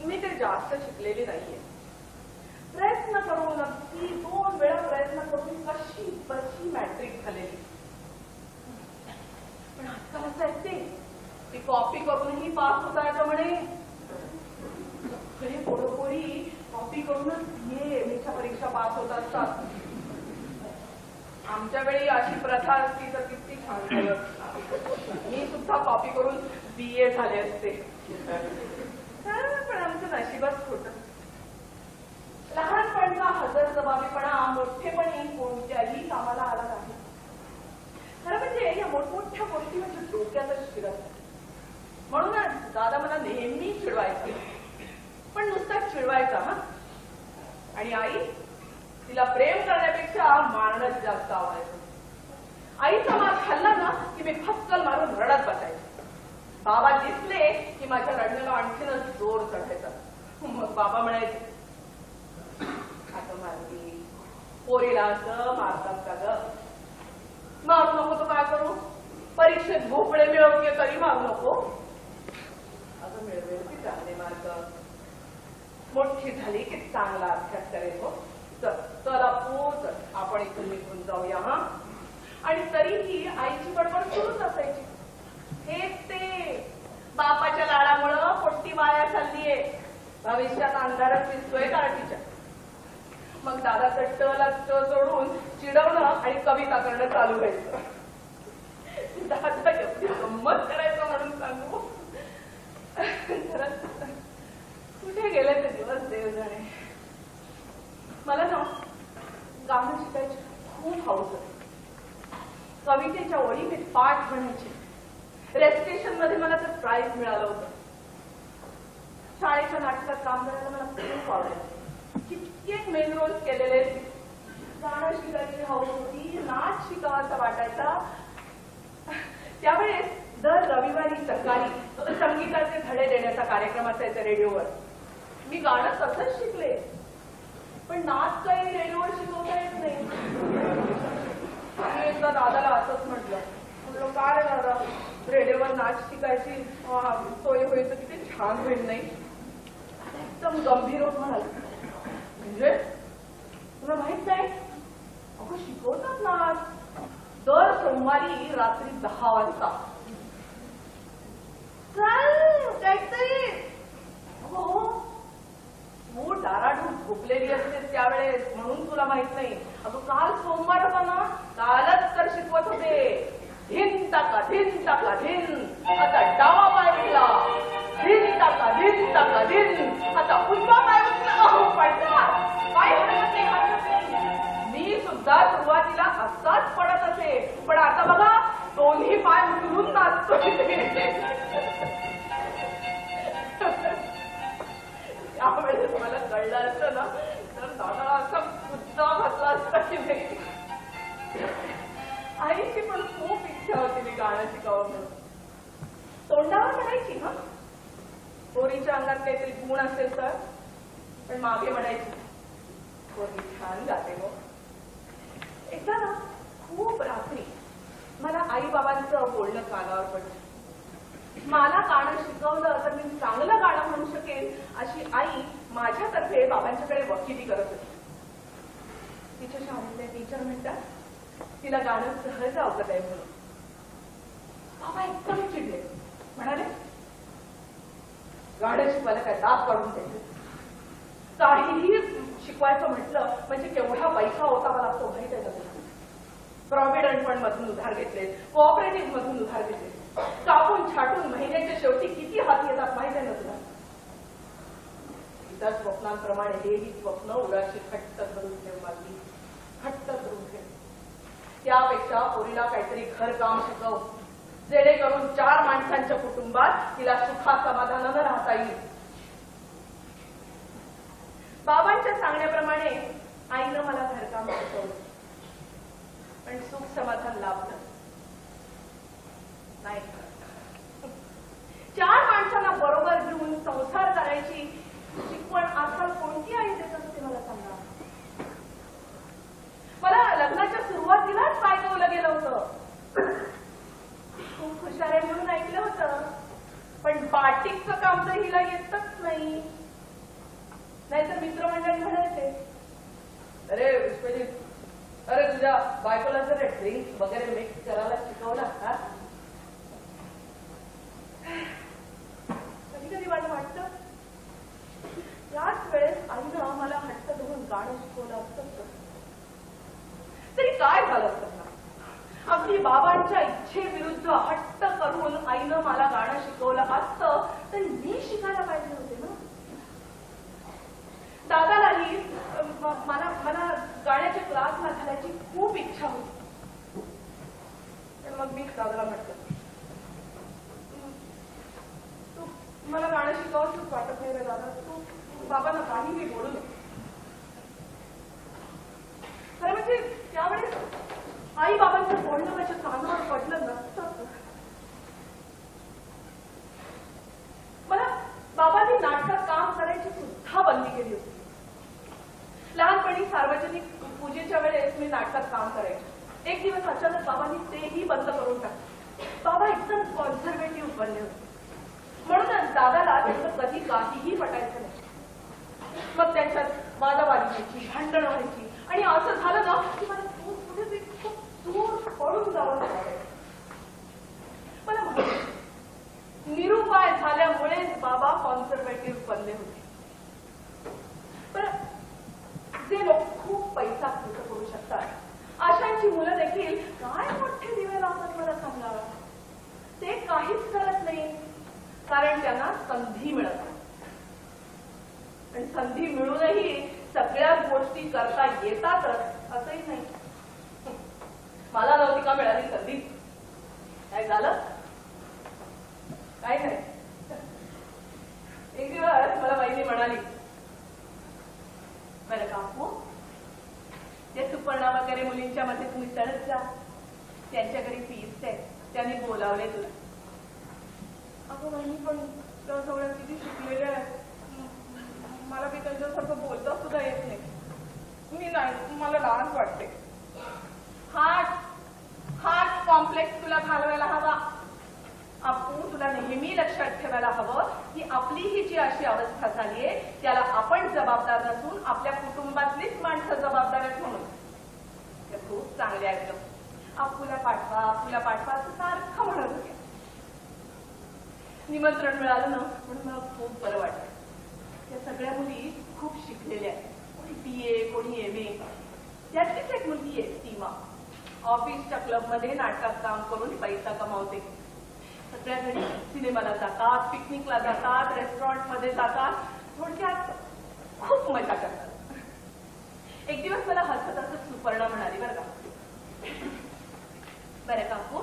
मी ते जास्त शिकलेली नाहीये. प्रयत्न करून अगदी 2 वेळा प्रयत्न करून कशी बशी मॅट्रिक झालेली. पण आजकाल असं असते ती कॉपी करूनही पास होता येतं म्हणे. सगळे पोरपोरी कॉपी करूनच BA परीक्षा पास होत असतात. आमच्या वेळी अशी प्रथा असती तर किती छान झालं. मी सुद्धा कॉपी करून BA झाले असते. पण आमचं नशीबच होतं. लहानपणचा हजरजबाबीपणा मोठेपणी कोणत्याही कामाला आला नाही. खरं म्हणजे या मोठमोठ्या गोष्टी म्हणजे डोक्यातच शिरत. म्हणूनच दादा मला नेहमी चिडवायचा. पण नुसता चिडवायचा हा. आणि आई तिला प्रेम करण्यापेक्षा मारणंच जास्त आवडायचं. आईचा मार खाल्ला ना की मी फक्कल मारून रडत बसायचे. बाबा दिसले की माझ्या रडण्याला आणखीनच जोर चढायचा. मग बाबा म्हणायचे, असं मारली पोरीला असं मारतात का ग? मारू नको तर काय करू? परीक्षेत भोपळे मिळवते तरी मारू नको. असं मिळवेल की चांगले मार्क. मोठी झाली की चांगला अभ्यास करेल हो. चला पोच आपण इथून निघून जाऊया हा. आणि तरीही आईची बडबड सुरूच असायची. हेच ते बापाच्या लाडामुळं पोट्टी वाया चाललीये. भविष्यात अंधारच दिसतोय काठीच्या. मग दादाचं टला ट जोडून चिडवणं आणि कविता करणं चालू व्हायचं. दादा एवढी गंमत करायचं म्हणून सांगू. कुठे गेले ते दिवस देव जाणे. मला ना गाणं शिकायची खूप हौस होती. कवितेच्या ओळी मी पाठ म्हणायचे. रेसिटेशन मध्ये मला तर प्राइज मिळालं होतं. शाळेच्या नाटकात काम करायला मला खूप आवडायचं. कित्येक मेन रोल्स केलेले. गाणं शिकायची हौस होती. नाच शिकावाचा वाटायचा. त्यावेळेस दर रविवारी सकाळी संगीताचे धडे देण्याचा कार्यक्रम असायचा रेडिओवर. मी गाणं तसंच शिकले. पण नाच काही रेडिओवर शिकवता येत नाही. मी एकदा दादाला असंच म्हटलं, काय दादा रेडिओवर नाच शिकायची सोय होईल तर किती छान होईल नाही. एकदम गंभीर होत म्हणाल, म्हणजे तुला माहित नाही अगं शिकवतात नाच दर सोमवारी रात्री 10 वाजता. काहीतरी हो तू डाराडून झोपलेली असते त्यावेळेस म्हणून तुला माहित नाही. अगं काल सोमवार होता ना, कालच तर शिकवत होते. धिन टाका धिन टाका धिन. आता डावा पाय उचला. धिन टाका धिन टाका धिन. आता उजवा पाय उचला. पडला पाय हलत नाही हलत नाही. मी सुद्धा सुरुवातीला असाच पडत असे. पण आता बघा दोन्ही पाय उचलून नाचतोय. त्यावेळेस मला कळलं असतं ना तर दादा असा मुद्दा घातला असता की नाही. आईची पण खूप इच्छा होती मी गाणं शिकावं म्हणून. तोंडावर म्हणायची हा पोरीच्या अंगात काहीतरी गुण असेल तर. पण मागे म्हणायची पोरी छान गाते हो. एकदा ना खूप रात्री मला आई बाबांचं बोलणं कानावर पडलं. मला गाणं शिकवलं तर मी चांगलं गाणं म्हणू शकेल अशी आई माझ्यातर्फे बाबांच्याकडे वकिली करत होती. तिच्या शाळेतले टीचर म्हणतात तिला गाणं सहज अवगत आहे म्हणून. बाबा एकदम चिडले. म्हणाले गाणं शिकवायला काय दात काढून द्यायचं. काहीही शिकवायचं म्हटलं म्हणजे केवढा पैसा होता लागतो माहित आहे का. प्रॉव्हिडंट फंड मधून उधार घेतले, कोऑपरेटिव्ह मधून उधार घेतले. कापून छाटून महिन्याच्या शेवटी किती हात येतात माहित आहे ना तुला. इतर स्वप्नांप्रमाणे हेही स्वप्न उराशी घट्ट धरून ठेव मागली. घट्ट धरून ठेव. त्यापेक्षा पोरीला काहीतरी घरकाम शिकव जेणेकरून 4 माणसांच्या कुटुंबात तिला सुखा समाधानानं राहता येईल. बाबांच्या सांगण्याप्रमाणे आईनं मला घरकाम शिकवलं. पण सुख समाधान लाभलं नाही. 4 माणसांना बरोबर घेऊन संसार करायची शिकवण आजकाल कोणती आई देत असते मला सांगा. मला लग्नाच्या सुरुवातीलाच पायगवलं गेलं होतं. खूप हुशार आहे म्हणून ऐकलं होतं. पण बाटिकचं काम तर हिला येतच नाही. नाहीतर मित्रमंडळी म्हणायचे बायकोला जर ड्रिंक वगैरे मिक्स करायला शिकवलं का? कधी कधी मला वाटतं याच वेळेस आईनं आम्हाला हट्ट धरून गाणं शिकवलं असतं तरी काय झालं असतं ना. अगदी बाबांच्या इच्छेविरुद्ध हट्ट करून आईनं मला गाणं शिकवलं असतं तर मी शिकायला पाहिजे होते ना. दादालाही मला गाण्याच्या क्लासला घालायची खूप इच्छा होती. तर मग मी दादाला म्हटलं तू मला गाणं शिकवतच वाटत नाही रे दादा. तू बाबांना काहीही बोलू नको. खरं म्हणजे त्यावेळेस आई बाबांचं बोलणं माझ्या कानावर पडलं नसतं. मला बाबांनी नाटकात काम करायची सुद्धा बंदी केली होती. लहानपणी सार्वजनिक पूजेच्या वेळेस मी नाटकात काम करायचे. एक दिवस अचानक बाबांनी तेही बंद करून टाकले. बाबा एकदम कॉन्झर्वेटिव्ह बनले होते. म्हणूनच दादाला त्यांचं कधी काहीही पटायचं नाही. मग त्यांच्यात वादावादी व्हायची, भांडणं व्हायची आणि असं झालं ना की मला कुठेतरी खूप दूर पळून जावं लागायचं. मला माहिती निरुपाय झाल्यामुळेच बाबा कॉन्झर्वेटिव्ह बनले होते. पण जे लोक खूप पैसा खर्च करू शकतात अशांची मुलं देखील काय मोठे दिवे लावतात मला सांगा. ते काहीच करत नाही कारण त्यांना संधी मिळत नाही. आणि संधी मिळूनही सगळ्या गोष्टी करता येतातच असंही नाही. मला नव्हती का मिळाली संधी? काय झालं? काय नाही. एक दिवस मला वहिनी म्हणाली बरं काकू ते सुपर्णा वगैरे मुलींच्या मध्ये तुम्ही चढत जा. त्यांच्या घरी फीस आहे त्यांनी बोलावले तुला. अगं वहिनी पण त्या सगळ्या किती शिकलेल्या आहेत. मला मी त्यांच्यासारखं बोलता सुद्धा येत नाही. मी नाही मला लहान वाटते. हार्ट कॉम्प्लेक्स तुला घालवायला हवा. आपण तुला नेहमी लक्षात ठेवायला हवं की आपली ही जी अशी अवस्था झालीये त्याला आपण जबाबदार नसून आपल्या कुटुंबातलीच माणसं जबाबदार आहेत. म्हणून त्या खूप चांगल्या आहेत. आपुला पाठवा असं सारखं म्हणत होते. निमंत्रण मिळालं ना म्हणून मला खूप बरं वाटतं. त्या सगळ्या मुली खूप शिकलेल्या आहेत. कोणी BA कोणी MA. त्यातलीच एक मुलगी आहे सीमा. ऑफिसच्या क्लबमध्ये नाटकात काम करून पैसा कमावते. सगळ्या घरी सिनेमाला जातात, पिकनिकला जातात, रेस्टॉरंटमध्ये जातात. थोडक्यात खूप मजा करतात. एक दिवस मला हसत हसत सुपर्णा म्हणाली बरं का बरं काकू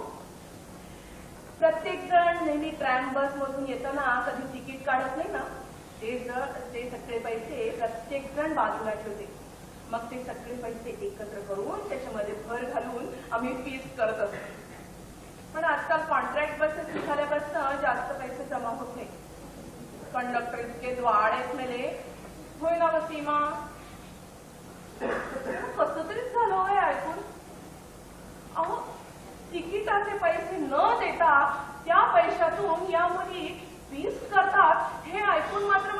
प्रत्येक जण नेहमी ट्रॅम बस मधून येताना कधी तिकीट काढत नाही ना. ते सगळे पैसे प्रत्येक जण बाजूला ठेवते. मग ते सगळे पैसे एकत्र करून त्याच्यामध्ये भर घालून आम्ही फीस करत असतो. पण आजकाल कॉन्ट्रॅक्ट बसेस निघाल्यापासून जास्त पैसे जमा होत नाही. कंडक्टर इतके द्वाडेच मेले. होय ना ग सीमा? कसं तरीच झालं होय ऐकून. अहो तिकिटाचे पैसे न देता त्या पैशातून या मुली फीस करतात हे ऐकून मात्र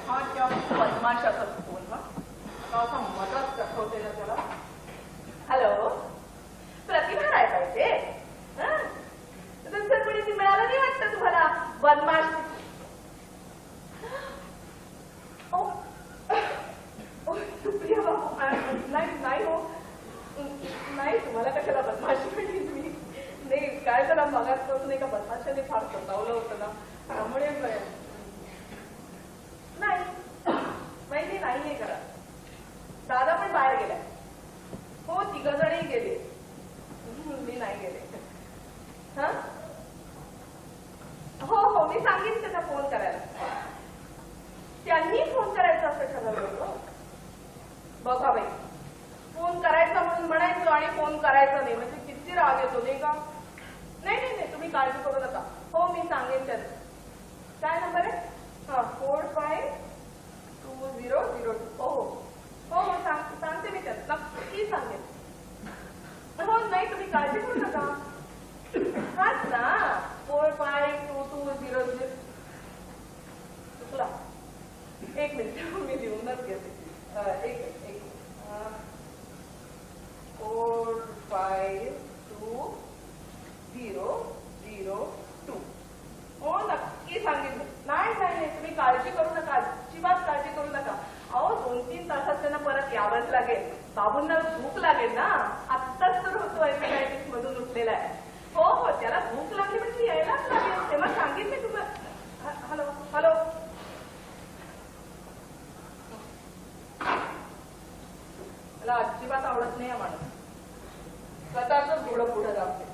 हा त्या बदमाशाचा फोन असा मदत दाखवते ना त्याला. हॅलो प्रतिभा राय पाहिजे. तुमचं कोणी ती मिळालं नाही वाटतं तुम्हाला बदमाश. सुप्रिया बाबू नाही हो नाही तुम्हाला कशाला बदमाशी म्हणली तुम्ही. नाही काय त्याला मगाचपासून एका बदमाशाने फार स्वतःवलं होतं ना त्यामुळे नाही माहिती नाहीये करा. दादा पण बाहेर गेलाय. हो 3 जणही गेले. मी नाही गेले. हा हो मी सांगेन त्यांना फोन करायला. त्यांनी फोन करायचा असं ठरवलं. बघा बाई फोन करायचा म्हणून म्हणायचं आणि फोन करायचा नाही म्हणजे किती राग येतो नाही का. नाही तुम्ही काळजी करू नका. हो मी सांगेन त्यांना. काय नंबर आहे? 452002. हो सांगते मी त्यांना नक्की सांगेन. हो नाही तुम्ही काळजी करू नका. हाच ना 452200. चुकला. एक मिनिट मी लिहूनच घेते. एक मिनिट परत यावंच लागेल. बाबूंना भूक लागेल ना. आत्ताच तर होतो एपिटायटिस मधून उठलेला आहे. हो हो, त्याला भूक लागली म्हणजे यायलाच लागेल. तेव्हा सांगितले तुम्हाला. Hello hello. मला अजिबात आवडत नाही हा माणूस. स्वतःच घोडं पुढे जाते.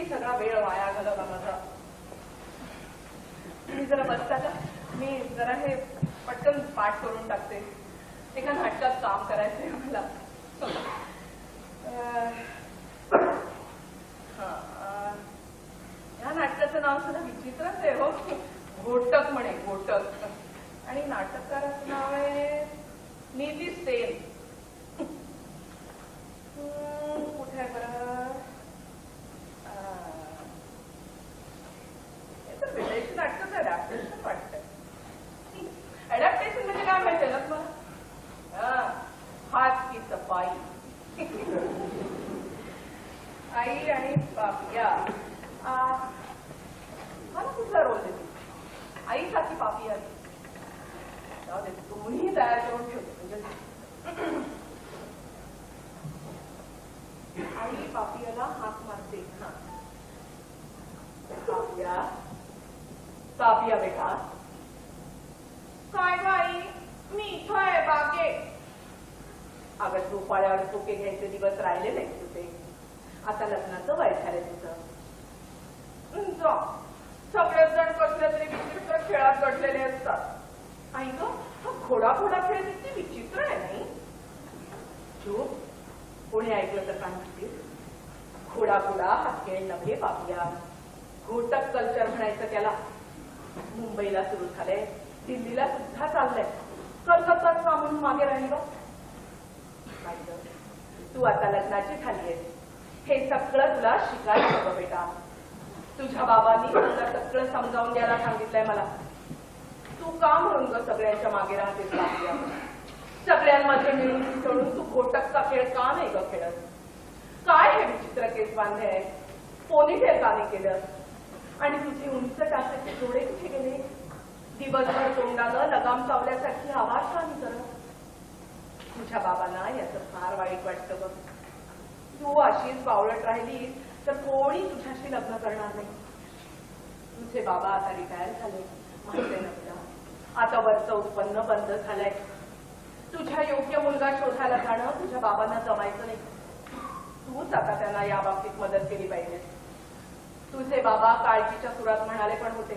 सगळा वेळ वाया घालवला माझा. मी जरा बसता का? मी जरा हे पटकन पाठ करून टाकते. एका नाटकात काम करायचंय मला. या नाटकाचं नाव सुद्धा विचित्रच आहे हो. घोटक म्हणे, घोटक. आणि नाटककाराचं नाव आहे नीती सेन. कुठे आहे बरं? विदेशी नाटकच अडॅप्टेशन वाटतंय. अडॅप्टेशन म्हणजे काय माहिती ना तुम्हाला? हात की सफाई. आई आणि पापिया. मला कुठला रोल देते? आईसाठी पापिया. तुम्ही तयार करून ठेवतो. आई पापियाला हाक मारते. पापिया, पापिया बेटा. काय बाई, मी इथं आहे बागेत. अगं झोपाळ्यावर फुके घ्यायचे दिवस राहिले नाही तुझे. आता लग्नाचं वय झालंय तुझं. सगळेच जण कसले तरी विचित्र खेळात गडलेले असतात. आई ग, हा घोडा घोडा खेळ किती विचित्र आहे नाही? चूप. कोणी ऐकलं तर काय म्हणतील? घोडा घोडा हा खेळ नव्हे पापिया. घोटक कल्चर म्हणायचं त्याला. मुंबईला सुरू झालंय, दिल्लीला सुद्धा चाललंय. कलकत्तात का म्हणून मागे राहिलो? तू आता लग्नाची झालीयस. हे सगळं तुला शिकायला हवं बेटा. तुझ्या बाबांनी तुला सगळं समजावून द्यायला सांगितलंय मला. तू का म्हणून ग सगळ्यांच्या मागे राहतेस पापिया? सगळ्यांमध्ये मिळून मिसळून तू घोटकचा खेळ का नाही ग खेळत? काय हे विचित्र केस बांधले आहे? पोनीटेल का नाही केलं? आणि तुझे उंच टाचाचे डोळे कुठे गेले? दिवसभर तोंडानं लगाम चावल्यासारखी आवाज का नाही करत? तुझ्या बाबांना याचं फार वाईट वाटतं बघ. तू अशीच बावळट राहिलीस तर कोणी तुझ्याशी लग्न करणार नाही. तुझे बाबा आता रिटायर झाले, माहिती नसतं. आता वरचं उत्पन्न बंद झालंय. तुझ्या योग्य मुलगा शोधायला जाणं तुझ्या बाबांना जमायचं नाही. तूच आता त्यांना या बाबतीत मदत केली पाहिजे. तुझे बाबा काळजीच्या सुरात म्हणाले पण होते,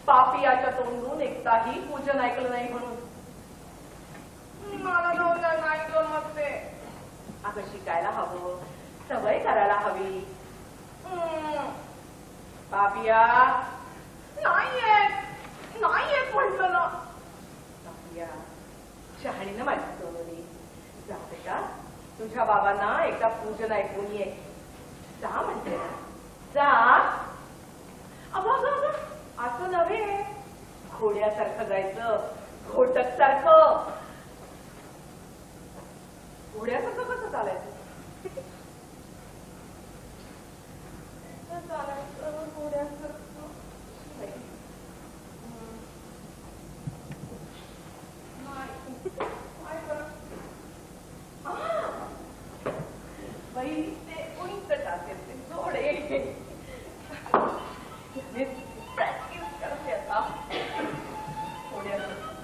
पापियाच्या तोंडून एकदाही पूजन ऐकलं नाही म्हणून. मला नाही जमत ते. अगं शिकायला हवं, सवय करायला हवी. पापिया नाही येत म्हटलं ना. पापिया शहाणीनं माझी सोनवली. जा बेटा, तुझ्या बाबांना एकदा पूजन ऐकून ये. जा म्हणते ना, जा. अगं असं नव्हे, घोड्यासारखं जायचं, घोटक सारखं. घोड्यासारखं कसं चालायचं? चालायचं घोड्यासारखं. बाई ते उंच टाकेल ते जोडे. प्रॅक्टिस करते आता घोड्यासारखं.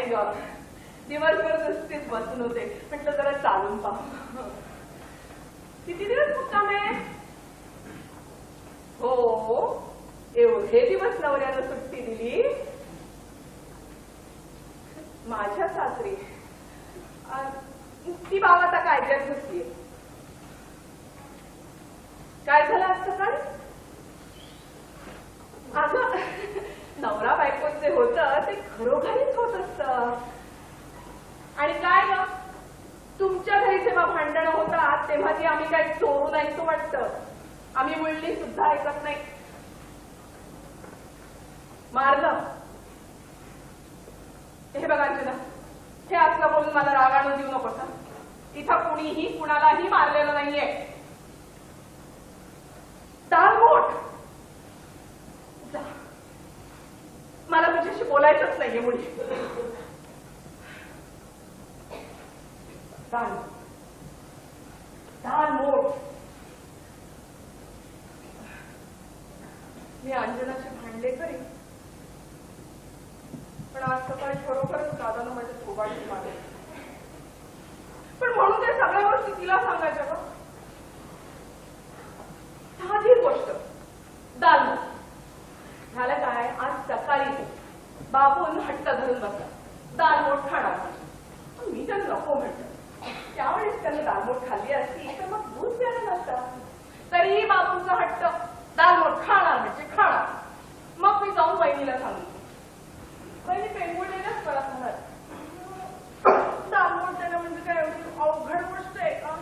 नाही ग, दिवसभर नुसतीच बसून होते. म्हटलं जरा चालून पाहू. किती दिवस मुक्काम आहे? हो, एवढे दिवस नवऱ्यानं सुट्टी दिली. माझ्या सासरी ती बाब आता कायद्यात घुसली. काय झालं आज सकाळी? अगं, नवरा बायकोच जे होतं ते खरोखरीच होत असतं. आणि काय ग, तुमच्या घरी जेव्हा भांडणं होतात तेव्हा ती आम्ही काही चोरून ऐकतो वाटतं. आम्ही मुळली सुद्धा ऐकत नाही. मारलं. हे बघा अंजना, हे असलं बोलून मला रागानं देऊ नको. इथं कुणीही कुणालाही मारलेलं नाहीये. दालमोठ, मला तुझ्याशी बोलायचंच नाहीये मुली. दालमोठ. मी अंजनाशी भांडले खरी, पण आज सकाळी खरोखरच दादानं माझ्या थोबाडीत मारले. पण म्हणून ते सगळ्या गोष्टी तिला सांगायच्या का? साधी गोष्ट, दालमोठ. झालं काय, आज सकाळी बाबून हट्ट धरून बसला, दालमोठ खाणार. मी तर नको म्हटलं. त्यावेळेस त्याने दालमोठ खाल्ली असती तर मग दूध प्यायला नसतं. तरीही बाबूंचा हट्ट, दालमोठ खाणार म्हणजे खाणार. मग मी जाऊन वहिनीला सांगितलं. वहिनी पेंगुळलेल्याच परत म्हणत, दालमोठ देणं म्हणजे काय एवढी अवघड गोष्ट आहे का?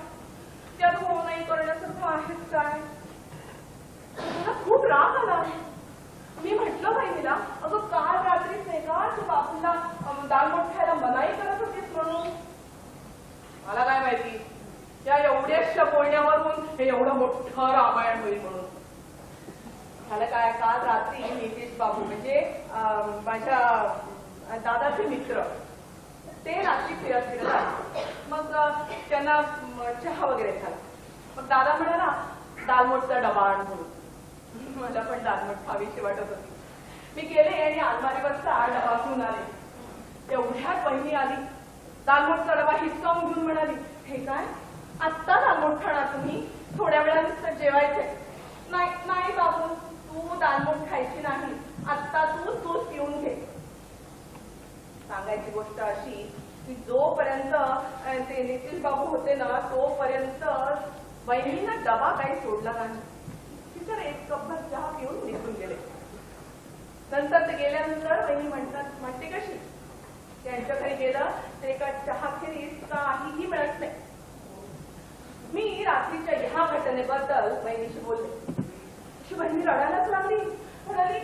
त्यात हो नाही करण्यासारखं आहेच काय? मला खूप राग आला. मी म्हटलं वहिनीला, अगं काल रात्रीच नाही का तू बापूंना दालमोठ खायला मनाई करत होतीस म्हणून. मला काय माहिती त्या एवढ्याशा बोलण्यावरून हे एवढं मोठं रामायण होईल म्हणून. झालं काय, काल रात्री नितीश बाबू म्हणजे माझ्या दादाचे मित्र ते रात्री फिरत फिरत आले. मग त्यांना चहा वगैरे झाला. मग दादा म्हणाला दालमोठचा डबा आण म्हणून. मला पण दालमोठ खावीशी वाटत होती. मी गेले आणि अलमारीवरचा डबा घेऊन आले. एवढ्यात वहिनी आली. दालमोठचा डबा हिसकावून घेऊन म्हणाली, हे काय, आत्ता दालमोठ खाणार तुम्ही? थोड्या वेळानंतर जेवायचंय. नाही बाबू, तू दालमोठ खायची नाही. आत्ता तू दूध पिऊन घे. सांगायची गोष्ट अशी की जोपर्यंत ते नितीश बाबू होते ना तोपर्यंत वहिनीनं डबा काही सोडला नाही. तर एक कपभर चहा पिऊन निघून गेले. नंतर ते गेल्यानंतर वहिनी म्हणते कशी, त्यांच्या घरी गेलं तर एका चहाखेरीज काहीही मिळत नाही. मी रात्रीच्या ह्या घटनेबद्दल वहिनीशी बोलले. अशी वहिनी रडायलाच लागली. म्हणाली,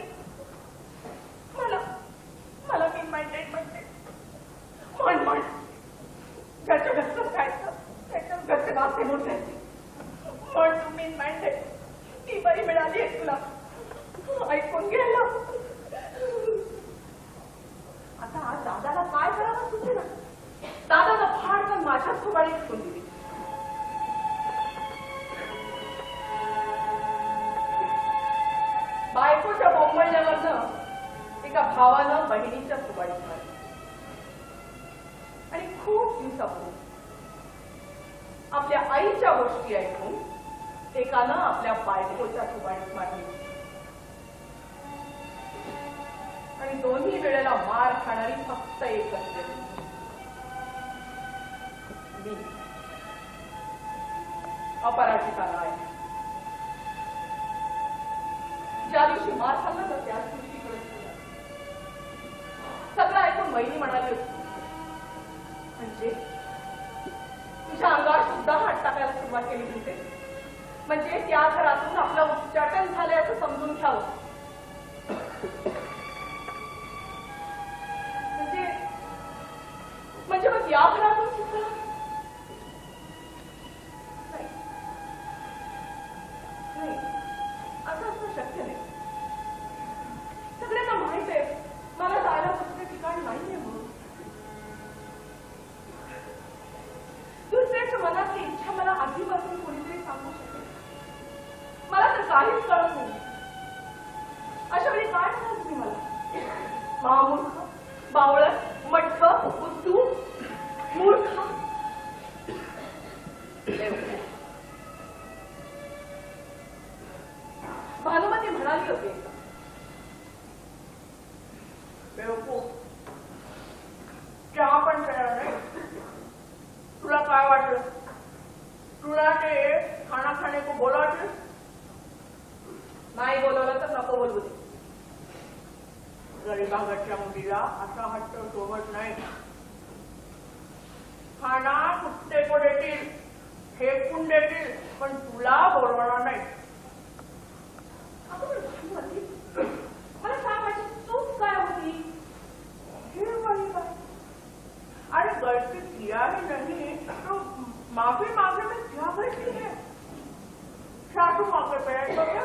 मला मी माइंडेड म्हणते. म्हण घरच्या घरच खायचं, त्याच्या घरचे नाते मोठायचे. म्हण तू मी माइंडेड. ती बरी मिळाली आहे तुला, ऐकून घ्यायला. आता आज दादाला काय करावं सुचेना. दादाला फाडकन माझ्याच थोबाडी ठेवून दिली. बायकोच्या बोंबळण्यावरनं एका भावानं बहिणीच्या थोबाडीत मारली. आणि खूप दिवसापूर्वी आपल्या आईच्या गोष्टी ऐकून एकानं आपल्या बायकोच्या थोबाडीत मारली. आणि दोन्ही वेळेला मार खाणारी फक्त एकच व्यक्ती, मी, अपराजिता राय. ज्या दिवशी मार खाल्ला ना त्याच दिवशी सगळं ऐकून वहिनी म्हणाली होती, म्हणजे तुझ्या अंगावर सुद्धा हात टाकायला सुरुवात केली होती. म्हणजे त्या घरातून आपलं उच्चाटन झालंय असं समजून घ्यावं. म्हणजे मग या घरातून सुद्धा नाही, असं शक्य नाही. सगळ्यांना माहित आहे मला जायला दुसरे ठिकाण नाहीये म्हणून. दुसऱ्याच्या मनातली इच्छा मला आधीपासून कोणीतरी सांगू शकेल. मला तर काहीच कळत नाही. अशा वेळी काय म्हणाल तुम्ही मला? महामूर्ख, बावळट, मठ्ठ, बुद्धू, मूर्ख. भानुमती म्हणाली होती, बेवकूफ, चहा पण तयार नाही. तुला काय वाटलं? तुला ते खाना खाणे को बोलावते? नाही बोलवलं तर नको बोलवू दे. गरीबागच्या मुलीला असा हट्ट सोबत नाही. खाना कुठे को देतील, फेकून देतील, पण तुला बोलवणार नाही. मला सांग, माझी चूक काय होती? हे बाई बाई, अरे गलती किया ही नहीं तो माफी मांगे में क्या गलती है? सासू माँ के पैर तो क्या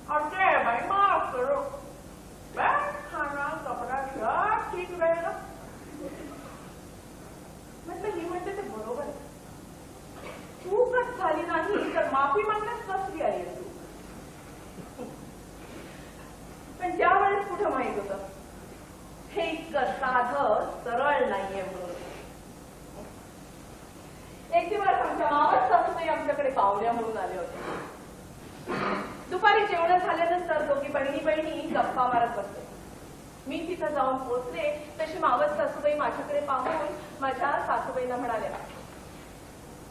और क्या है भाई, माफ करो. बस खाना कपड़ा सब ठीक रहेगा. म्हटलं ही म्हणते ते बरोबर आहे. चूकच झाली नाही तर माफी मागण्यास कसली आली तू? पण त्यावेळेस कुठं माहित होतं हे इतकं साधं सरळ नाहीये म्हणून. एक दिवस आमच्या मावस सासूबाई आमच्याकडे पाहुण्या म्हणून आले होते. दुपारी जेवण झाल्यानंतर दोघी बहिणी गप्पा मारत बसले. मी तिथं जाऊन पोहोचले तशी मावस सासूबाई माझ्याकडे पाहून माझ्या सासूबाईंना म्हणाल्या,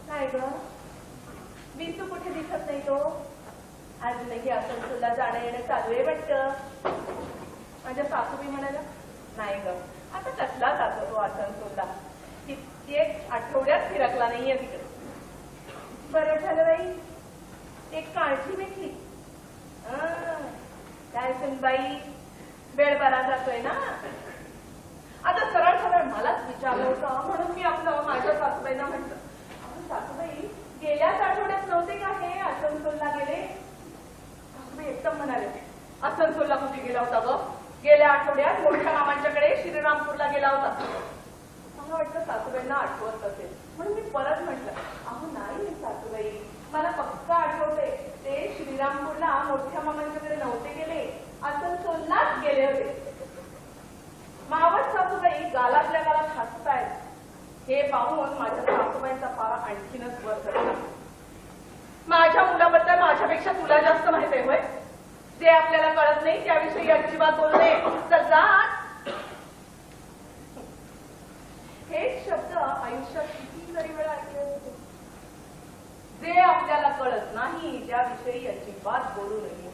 काय ग विसू कुठे दिसत नाही तो? अजूनही आसनसोलला जाणं येणं चालू आहे वाटतं. माझ्या सासूबाई म्हणाल्या, नाही ग, आता कसला जातो तो आसनसोलला, कित्येक आठवड्यात फिरकला नाहीये तिकडे. बरं झालं बाई, एक काळजी भेटली. काय सुनबाई, वेळ बरा जातोय ना. आता सरळ सरळ मलाच विचारलं होतं म्हणून मी आपलं माझ्या सासूबाईंना म्हटलं, सासूबाई गेल्याच आठवड्यात नव्हते का हे आसनसोलला गेले? सासूबाई एकदम म्हणाले, आसनसोलला कुठे गेला होता ग? गेल्या आठवड्यात मोठ्या मामांच्याकडे श्रीरामपूरला गेला होता. मला वाटतं सासूबाईंना आठवत असेल म्हणून मी परत म्हटलं, अहो नाही सासूबाई, मला पक्का आठवते ते श्रीरामपूरला मोठ्या मामांच्याकडे नव्हते गेले, आसनसोललाच गेले होते. मावस सासूबाई गालातल्या गालात हसतायत हे पाहून माझ्या सासूबाईंचा पारा आणखीनच वर चढला. माझ्या मुलाबद्दल माझ्यापेक्षा तुला जास्त माहित आहे होय? जे आपल्याला कळत नाही त्याविषयी अजिबात बोलणे. हे शब्द आयुष्यात कितीतरी वेळा ऐकले होते. जे आपल्याला कळत नाही त्याविषयी अजिबात बोलू नये.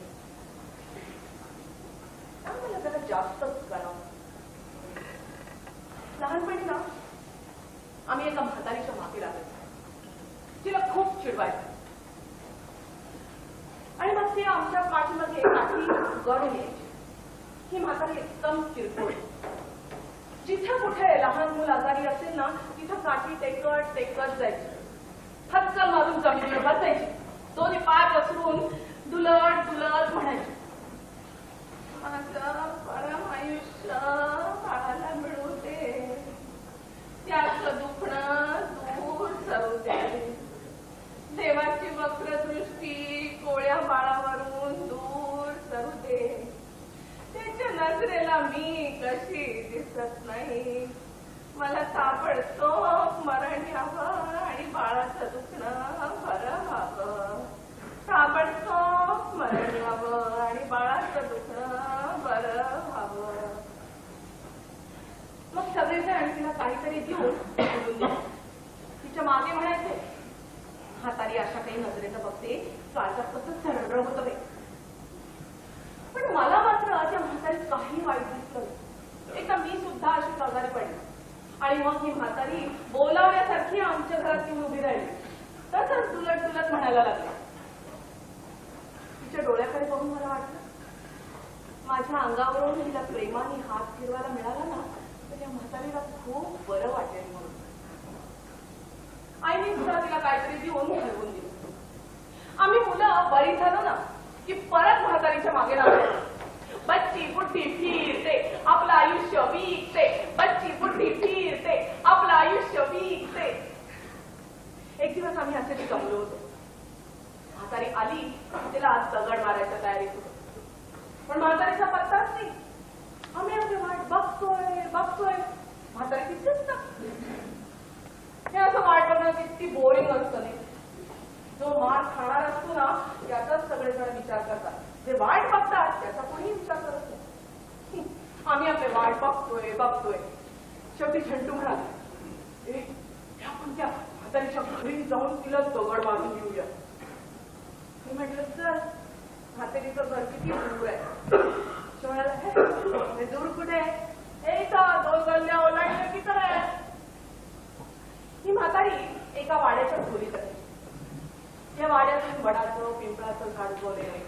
मला जरा जास्तच कळावं. लहानपणी ना आम्ही एका म्हातारीच्या मागे लागलो. तिला खूप चिडवायचं आणि मग ते आमच्या पाठीमध्ये काठी गळून यायची. ही म्हातारी एकदम किरकोळ. जिथे कुठे लहान मूल आजारी असेल ना तिथं काठी टेकत टेकत जायची. हक्कल मारून जमिनीवर बसायची. दोन्ही पाय पसरून दुलट दुलट म्हणायची, माझं परम आयुष्य बाळाला मिळू दे, त्याचं दुखणं दूर करू दे, देवाची वक्रदृष्टी कोळ्या बाळावरून दूर करू दे, त्याच्या नजरेला मी कशी दिसत नाही, मला ताबडतोब मरण यावं आणि बाळाचं दुखणं बरं व्हावं, ताबडतोब मरण यावं आणि बाळाचं दुखणं बरं व्हावं. मग सगळेजण तिला काहीतरी देऊन तिच्या मागे म्हणायचे, म्हातारी अशा काही नजरेनं बघते, काळजात कसं सरळ होतं बाई. पण मला मात्र त्या म्हातारीत काही वाईट दिसलं. एकदा मी सुद्धा अशी आजारी पडली आणि मग ही म्हातारी बोलावण्यासारखी आमच्या घरात येऊन उभी राहिली. तसंच दुलट दुलट म्हणायला लागली. तिच्या डोळ्याकडे बघून मला वाटलं माझ्या अंगावरून तिला प्रेमाने हात फिरवायला मिळाला ना तर त्या म्हातारीला खूप बरं वाटेल म्हणून. आईने सुद्धा तिला काहीतरी देऊन हलवून दिलं. आम्ही मुलं बरी झालो ना की परत म्हातारीच्या मागे लागलो. बच्ची बुड्ढी फिरते आपलं आयुष्य विकते, बच्ची बुड्ढी फिरते आपलं आयुष्य विकते. एक दिवस आम्ही असेच जमलो होतो. म्हातारी आली, तिला आज दगड मारायच्या तयारीत होतो. पण म्हातारीचा पत्ताच नाही. आम्ही आपली वाट बघतोय. म्हातारी तिथेच किती बोरिंग असतं नाही. जो मार खाणार असतो ना त्याचाच सगळेजण विचार करतात. जे वाट बघतात त्याचा कोणी विचार करत नाही. आम्ही आपले वाट बघतोय. शेवटी झंटू म्हणाला, आपण त्या म्हातारीच्या घरी जाऊन तिला दगड मारून घेऊया. मी म्हटलं चल, म्हातारीचं घर किती दूर आहे. म्हणाला हे दूर कुठे आहे? 2 गल्ल्या ओलांडल्या की तर आहे. ही म्हातारी एका वाड्याच्या खोलीत आहे. त्या वाड्यातून वडाचं पिंपळाचं झाड बोलले.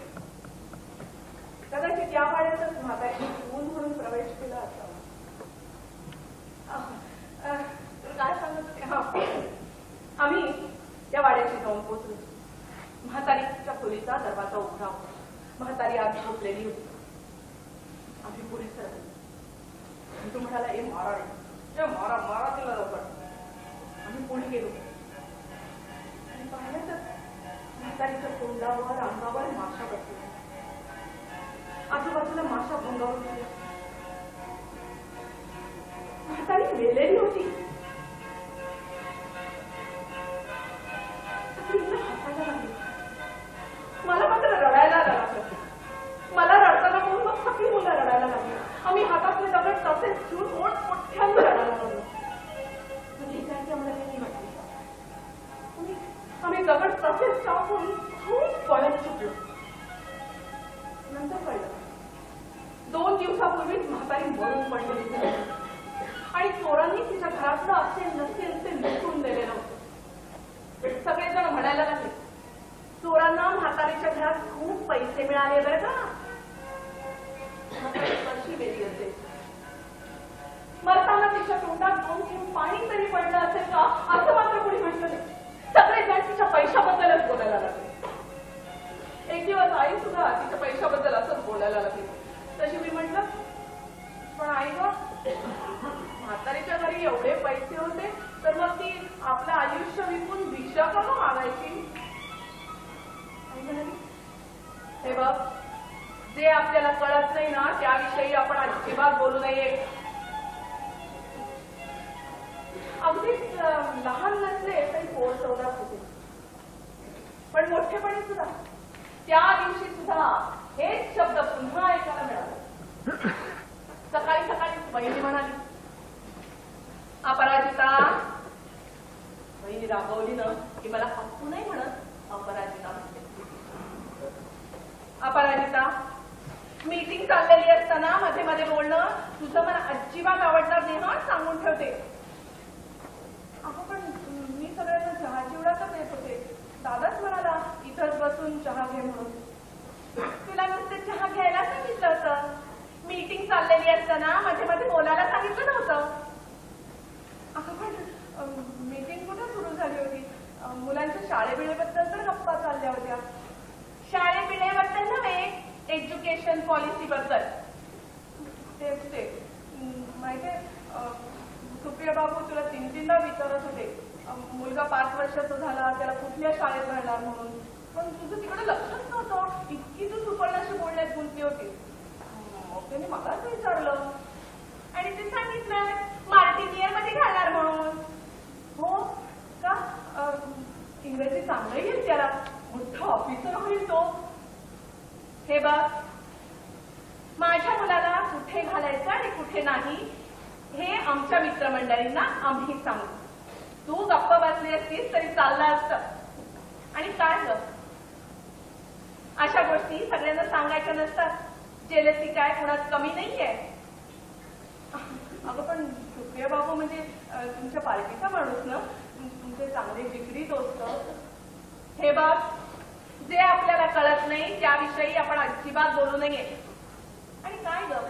कदाचित या वाड्यातच म्हातारी ऊन म्हणून प्रवेश केला असावा. काय सांगत होते? आम्ही त्या वाड्याशी जाऊन पोहोचलो. म्हातारीच्या खोलीचा दरवाजा उघडा होता. म्हातारी आत झोपलेली होती. आम्ही पुढे सरकलो. तो म्हणाला मारा तिला लवकर. आम्ही पुढे गेलो आणि पाहिलं तर म्हातारीच्या तोंडावर अंगावर माशा बसल्या. आजूबाजूला माशा भंगावून गेल्या. म्हातारी मेलेली होती. हसायला लागली. मला मात्र रडायला लागलं. मला रडताना बघून मग सगळी मुलं रडायला लागली. आम्ही हातातले दगड तसेच ठेवून मोठ्याने रडायला लागलो. आम्हाला काही वाटलं. आम्ही दगड तसेच टाकून खूप पळत सुटलो. नंतर कळलं 2 दिवसापूर्वीच म्हातारी मरून पडलेली आणि चोरांनी तिच्या घरातलं असेल नसेल ते लुटून नेले नव्हते. सगळेजण म्हणायला लागले चोरांना म्हातारीच्या घरात खूप पैसे मिळाले बरं का. म्हातारी कशी गेली असेल. मरताना तिच्या तोंडात 2 थेंब पाणी तरी पडलं असेल का असं मात्र कोणी म्हटलं नाही. सगळेजण तिच्या पैशाबद्दलच बोलायला लागले. एक दिवस आई सुद्धा तिच्या पैशाबद्दल असंच बोलायला लागली. तशी मी म्हटलं पण आई ग, म्हातारीच्या घरी एवढे पैसे होते तर मग ती आपलं आयुष्य विकून भिक्षा का मागायची? आई म्हणाली हे बघ, जे आपल्याला कळत नाही ना त्याविषयी आपण अजिबात बोलू नये. अगदीच लहान नसले तरी पोर चौदात होते. पण मोठेपणी सुद्धा त्या दिवशी सुद्धा हेच शब्द पुन्हा ऐकायला मिळाले. सकाळी बहिणी म्हणाली अपराजिता. बहिणी रागवली ना की मला हक्कू नाही म्हणत अपराजिता म्हणते. अपराजिता, मीटिंग चाललेली असताना मध्ये मध्ये बोलणं तुझं मला अजिबात आवडणार नाही ना, सांगून ठेवते. अगं पण मी सगळ्यांना चहा चिवडा तर देत होते. दादाच म्हणाला इथंच बसून चहा घे म्हणून. तुला नुसते चहा घ्यायला सांगितलं होतं. मीटिंग चाललेली असताना मध्ये मध्ये बोलायला सांगितलं नव्हतं. अगं पण मीटिंग कुठं सुरू झाली होती? मुलांच्या शाळेबिळेबद्दल तर गप्पा चालल्या होत्या. शाळेबिळेबद्दल नव्हे, एज्युकेशन पॉलिसी बद्दल. ते माहितीये सुप्रिया बाबू तुला 3-3दा विचारत होते मुलगा 5 वर्षाचा झाला त्याला कुठल्या शाळेत घालणार म्हणून. पण तुझं तिकडे लक्षच नव्हतं. इतकी तू सुपर्णाशी बोलण्यात गुंतली होती. मग त्यांनी मलाच विचारलं आणि ते सांगितलं मार्टिनियर मध्ये घालणार म्हणून. हो का? इंग्रजी चांगलं येईल त्याला, मोठा ऑफिसर होईल तो. हे बघ, माझ्या मुलाला कुठे घालायचं आणि कुठे नाही हे आमच्या मित्रमंडळींना आम्ही सांगू. तू गप्प बसली असतीस तरी चाललं असतं. आणि काय ग, अशा गोष्टी सगळ्यांना सांगायच्या नसतात. जेलसी काय कुणात कमी नाहीये. अगं पण सुप्रिया बाबू म्हणजे तुमच्या पार्टीचा माणूस ना, तुमचे चांगले जिगरी दोस्त. हे बघ, जे आपल्याला कळत नाही त्याविषयी आपण अजिबात बोलू नये. आणि काय ग,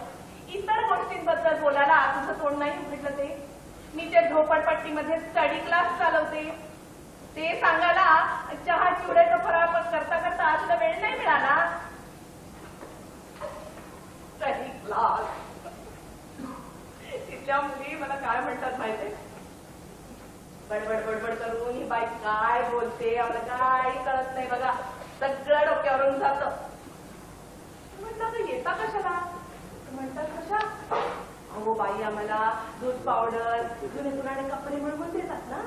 इतर गोष्टींबद्दल बोलायला तुझं तोंड नाही उघडलं ते. मी ते झोपडपट्टीमध्ये स्टडी क्लास चालवते. ते सांगायला चहा चिवड्याचा फराळ करता करता तुला वेळ नाही मिळाला. Study class. तिथल्या मुली मला काय म्हणतात माहितीये, बडबड बडबड करून ही बाई काय बोलते आम्हाला काही कळत नाही बघा, सगळं डोक्यावरून जातं. म्हटलं येता कशाला? म्हणतात कशा? अहो बाई आम्हाला दूध पावडर जुने जुनाने कपडे मिळवून देतात ना.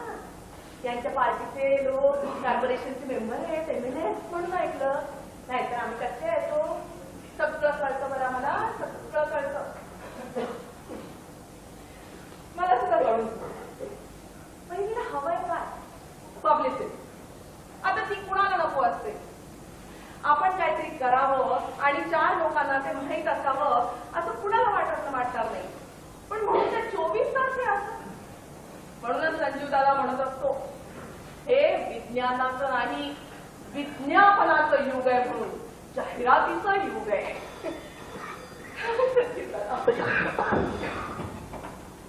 यांच्या पार्टीचे लोक कॉर्पोरेशनचे मेंबर आहेत, MLA म्हणून ऐकलं. नाहीतर आम्ही कसे येतो, सगळं कळतं बरं, आम्हाला सगळं कळतं. मला सुद्धा कळून पहिलीला हवंय काय? पब्लिसिटी. आता ती कुणाला नको असते. आपण काहीतरी करावं आणि 4 लोकांना ते माहीत असावं असं कुणाला वाटणार नाही. पण म्हणून ते 24 तास हे असतं. म्हणूनच संजीव दादा म्हणत असतो, हे विज्ञानाचं नाही विज्ञापनाचं युग आहे, म्हणून जाहिरातीचं युग आहे.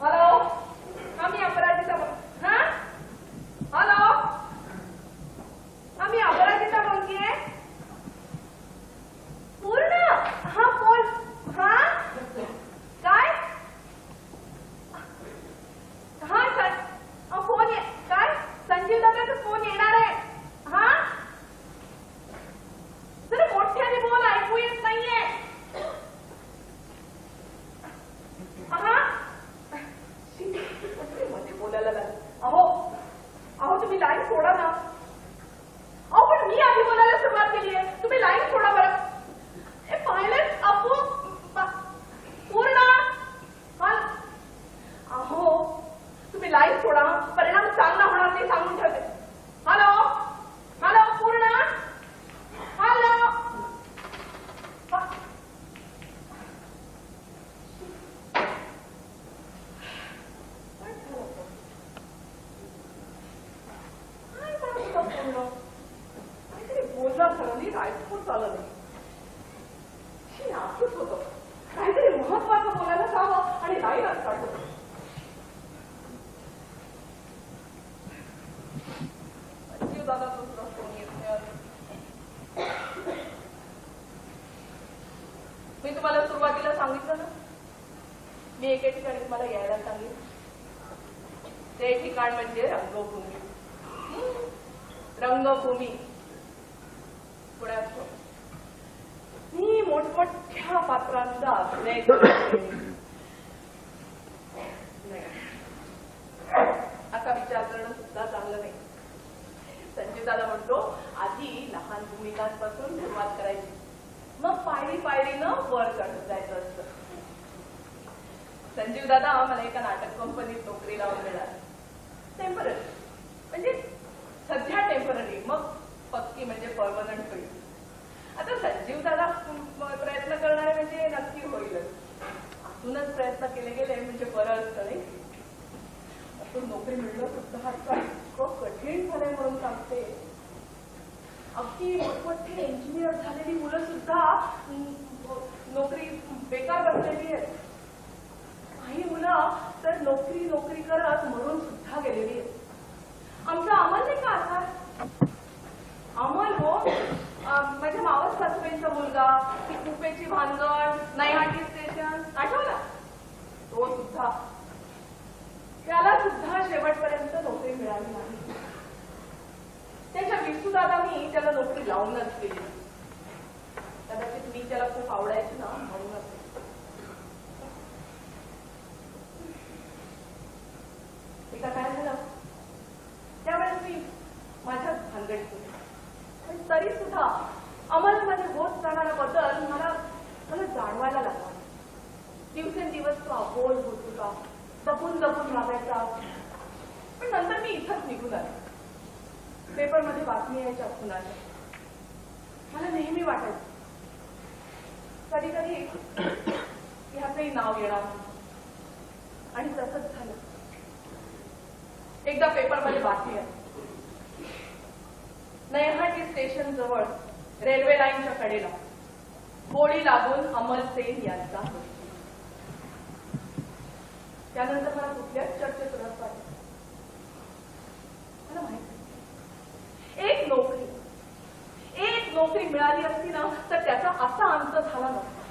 हॅलो, आम्ही अपराजिता हा हॅलो, आम्ही अपराजिता बोलतीये. पूर्ण हा बोल. हा काय? हा फोन काय? संजीव दादाचा फोन येणार आहे. हा जरा मोठ्याने बोल, ऐकू येत नाहीये. हा मध्ये बोलायला लागेल. अहो तुम्ही लाईन सोडा ना. अहो पण मी आधी बोलायला सुरुवात केली आहे, तुम्ही लाईन सोडा बरं. हे पाहिलेच अपू पूर्ण. अहो तुम्ही लाईन सोडा, परिणाम चांगला होणार नाही सांगून ठेवते. हॅलो हॅलो पूर्ण. हॅलो बोलला सरांनी रायपूर चाललं नाही. असंच होतं, काहीतरी महत्वाचं बोलायला जावं आणि लाईनच काढतो. संजीव दादा दुसरा फोन येत नाही. मी तुम्हाला सुरुवातीला सांगितलं ना, मी एके ठिकाणी तुम्हाला यायला सांगितलं. ते ठिकाण म्हणजे रंगभूमी. रंगभूमी पुण्यात मी मोठमोठ्या पात्रांचा अभिनय असा विचार करणं सुद्धा चांगलं नाही. संजीव दादा म्हणतो, आधी लहान भूमिकांपासून सुरुवात करायची, मग पायरीनं वर चढत जायचं असतं. संजीव दादा मला एका नाटक कंपनीत नोकरी लावून मिळाली. टेम्पररी, म्हणजे सध्या टेम्पररी, मग पक्की म्हणजे परमनंट होईल. आता संजीव दादा प्रयत्न करणारे म्हणजे नक्की होईलच. आतूनच प्रयत्न केले गेले म्हणजे बरं असतं नाही. असून नोकरी मिळणं सुद्धा इतकं कठीण झालंय म्हणून सांगते. अगदी मोठमोठे इंजिनियर झालेली मुलं सुद्धा नोकरी बेकार बसलेली आहेत. काही मुलं तर नोकरी करत म्हणून सुद्धा गेलेली आहेत. आमचा अमल नाही का असा? अमल हो, माझ्या मावस सासूबाईंचा मुलगा, ती कुपेची भानगड, नैहाटी स्टेशन, आठवला? तो सुद्धा, त्याला सुद्धा शेवटपर्यंत नोकरी मिळाली नाही. त्याच्या विसूदादांनी त्याला नोकरी लावूनच केली. कदाचित मी त्याला खूप आवडायची ना, म्हणूनच. एका काय झालं, त्यावेळेस मी माझ्याच भानगडीत होते. पण तरी सुद्धा अमलमध्ये होत जाणारा बदल मला जाणवायला लागला. दिवसेंदिवस तो अबोल होत होता, दबून लागायचा. पण नंतर मी इथंच निघून आले. पेपरमध्ये बातमी यायच्या खुनाच्या. मला नेहमी वाटायचं कधी कधी ह्याचंही नाव येणार. आणि तसंच झालं. एकदा पेपरमध्ये बातमी आली, नैहाटी स्टेशन जवळ रेल्वे लाईनच्या कडेला गोळी लागून अमल सेन यांचा मृत्यू. त्यानंतर मला कुठल्याच चर्चेत रस वाटला. मला माहिती एक नोकरी मिळाली असती ना, तर त्याचा असा अंत झाला नसता.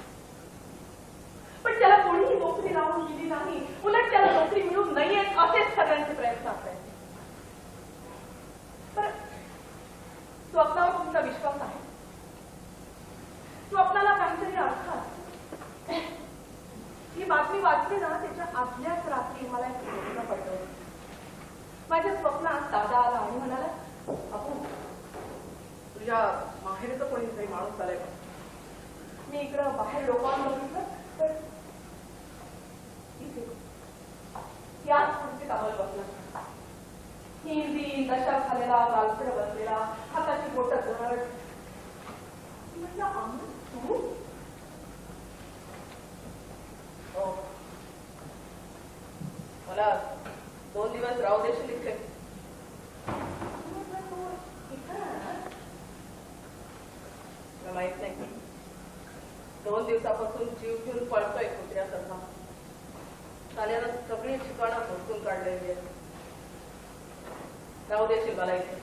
पण त्याला कोणीही नोकरी लावून दिली नाही. उलट त्याला नोकरी मिळून नाहीये असेच सगळ्यांचे प्रयत्न असायचे. तर स्वप्नावर तुमचा विश्वास आहे? स्वप्नाला काहीतरी अर्थ आहे. ही बातमी वाचली ना, त्याच्या आदल्याच रात्री मला एक प्रश्न पडलं. माझ्या स्वप्नात दादा आला माणूस आलाय. मी इकडं बाहेर लोकांना बघितलं तर इथे याच खुर्चीत कामाला बसला. हिंदी दशा झालेला, गालफड बसलेला, हाताची बोटं जवळ. म्हटलं अमृत तू? हो, मला 2 दिवस राहू देशील इथे? माहित नाही, 2 दिवसापासून जीव घेऊन पळतोय कुत्र्यासारखा. चाल्यानं सगळी ठिकाणं भरपूर काढलेली आहेत. राहू देशील मला इथे?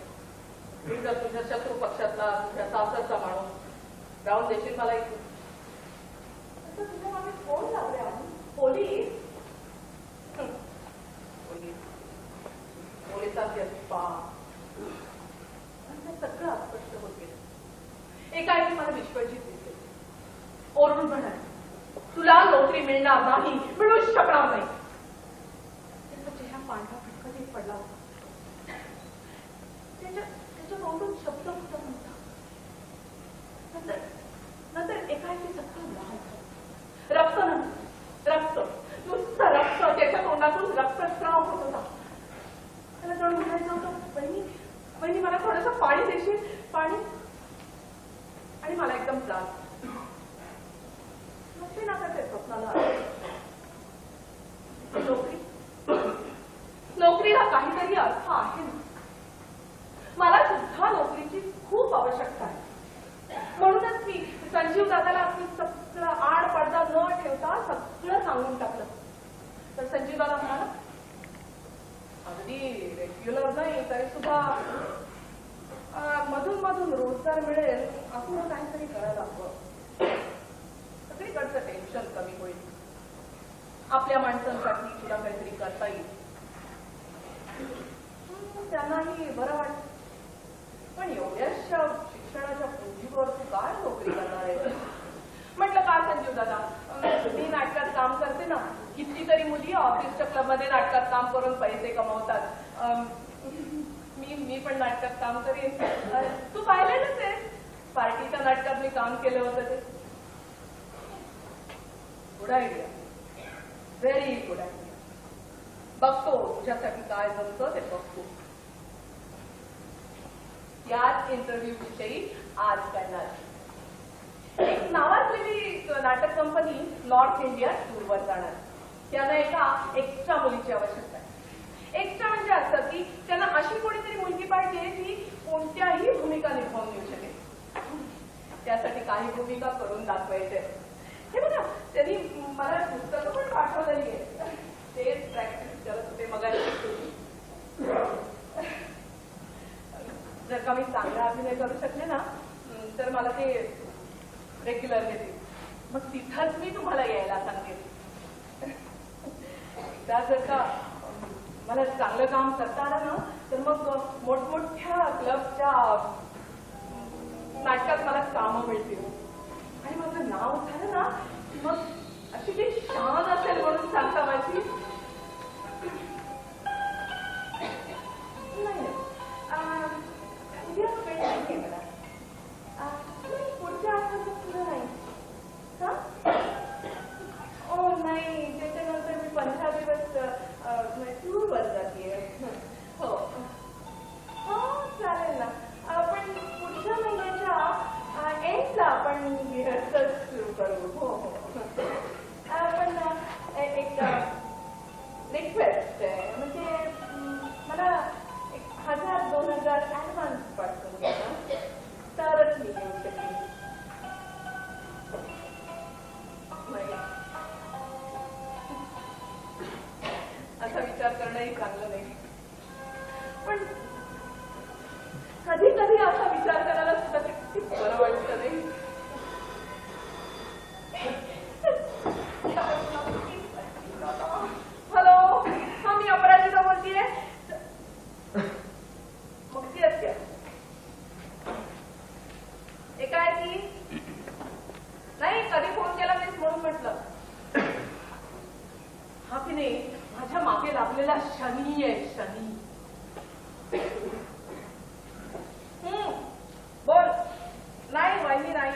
मी जर तुझ्या शत्रू पक्षातला, तुझ्या सासरचा माणूस, राहून देशील मला इथे? तुझ्या मागे कोण लागले? पोलीस? पोलिसांचे सगळं अस्पष्ट होत गेलं. एकाएकी मला विश्वजित दिसले. ओरडून म्हणाले, तुला नोकरी मिळणार नाही, मिळू शकणार नाही. त्याचा चेहरा पांढरा फटकन पडला होता. त्याच्या तोंडून शब्द होता नव्हता. नंतर एकाएकी सगळं लाल. रक्त नुसतं रक्त. त्याच्या तोंडातून रक्तस्राव होत होता. त्याला जणू म्हणायचं होतं, बहिणी मला थोडंसं पाणी देशील? पाणी. आणि मला एकदम त्रास. नक्की ना ते स्वप्नाला नोकरीला काहीतरी अर्थ आहे ना. मला सुद्धा नोकरीची खूप आवश्यकता आहे. म्हणूनच मी संजीव दादाला आपली सगळं आड पडदा न ठेवता सगळं सांगून टाकलं. तर संजीव दादा म्हणाला, अगदी रेग्युलर नाही तरी सुद्धा मधून रोजगार मिळेल असं काहीतरी करायला हवं. सगळीकडचं टेन्शन कमी होईल. आपल्या माणसांसाठी तुला काहीतरी करता येईल. त्यांनाही बरं वाटतं. पण एवढ्याशा शिक्षणाच्या पुंजीवर तू काय नोकरी करणार आहे? म्हटलं, का संजीव दादा, मी नाटकात काम करते ना. कितीतरी मुली ऑफिसच्या क्लबमध्ये नाटकात काम करून पैसे कमवतात. मी पण नाटकात काम करीन. तू पाहिलेलंच आहे, पार्टीच्या नाटकात मी काम केलं होतं ते. Good idea, very good idea. बघतो तुझ्यासाठी काय जमतं ते बघतो. याच इंटरव्ह्यू विषयी आज करणार. एक नावाजलेली नाटक कंपनी नॉर्थ इंडिया टूरवर जाणार. त्यांना एका एक्स्ट्रा मुलीची आवश्यकता आहे. एक्स्ट्रा म्हणजे असं की त्यांना अशी कोणीतरी मुलगी पाहिजे जी कोणत्याही भूमिका निभावून येऊ शकेल. त्यासाठी काही भूमिका करून दाखवायचे. हे बघा, त्यांनी मला पुस्तकं पण पाठवलेली आहे. तेच प्रॅक्टिस करत होते मग. जर का मी चांगला अभिनय करू शकले ना तर मला ते रेग्युलर देतील. मग तिथंच मी तुम्हाला यायला सांगेन. एकदा जर का मला चांगलं काम करता आलं ना तर मग मोठमोठ्या क्लबच्या नाटकात मला कामं मिळतील. आणि माझं नाव झालं ना मग अशी ती शान असेल म्हणून सांगता माझी. नाही, उद्या वेळ नाही मला. पुढच्या आठवड्यात तुला नाही का? ओ नाही, त्याच्यानंतर मी 15 दिवस टूरवर जाते. हो हो, चालेल ना. पण पुढच्या महिन्याच्या एंडला आपण रिहर्सल सुरू करू. हो हो. पण एक रिक्वेस्ट आहे, म्हणजे मला 1000-2000 ऍडव्हान्स पाठवून द्या तरच मी येऊ शकेन. असा विचार करणंही चांगलं नाही. पण कधी कधी असा विचार करायला सुद्धा किती बरं वाटतं नाही. हॅलो, हा मी अपराजिता बोलतीये. मग ती असते एकाएकी नाही, कधी फोन केला तेच म्हणून म्हटलं. हा की नाही माझ्या मागे लागलेला शनी आहे, शनी. बोल. नाही वहिनी नाही.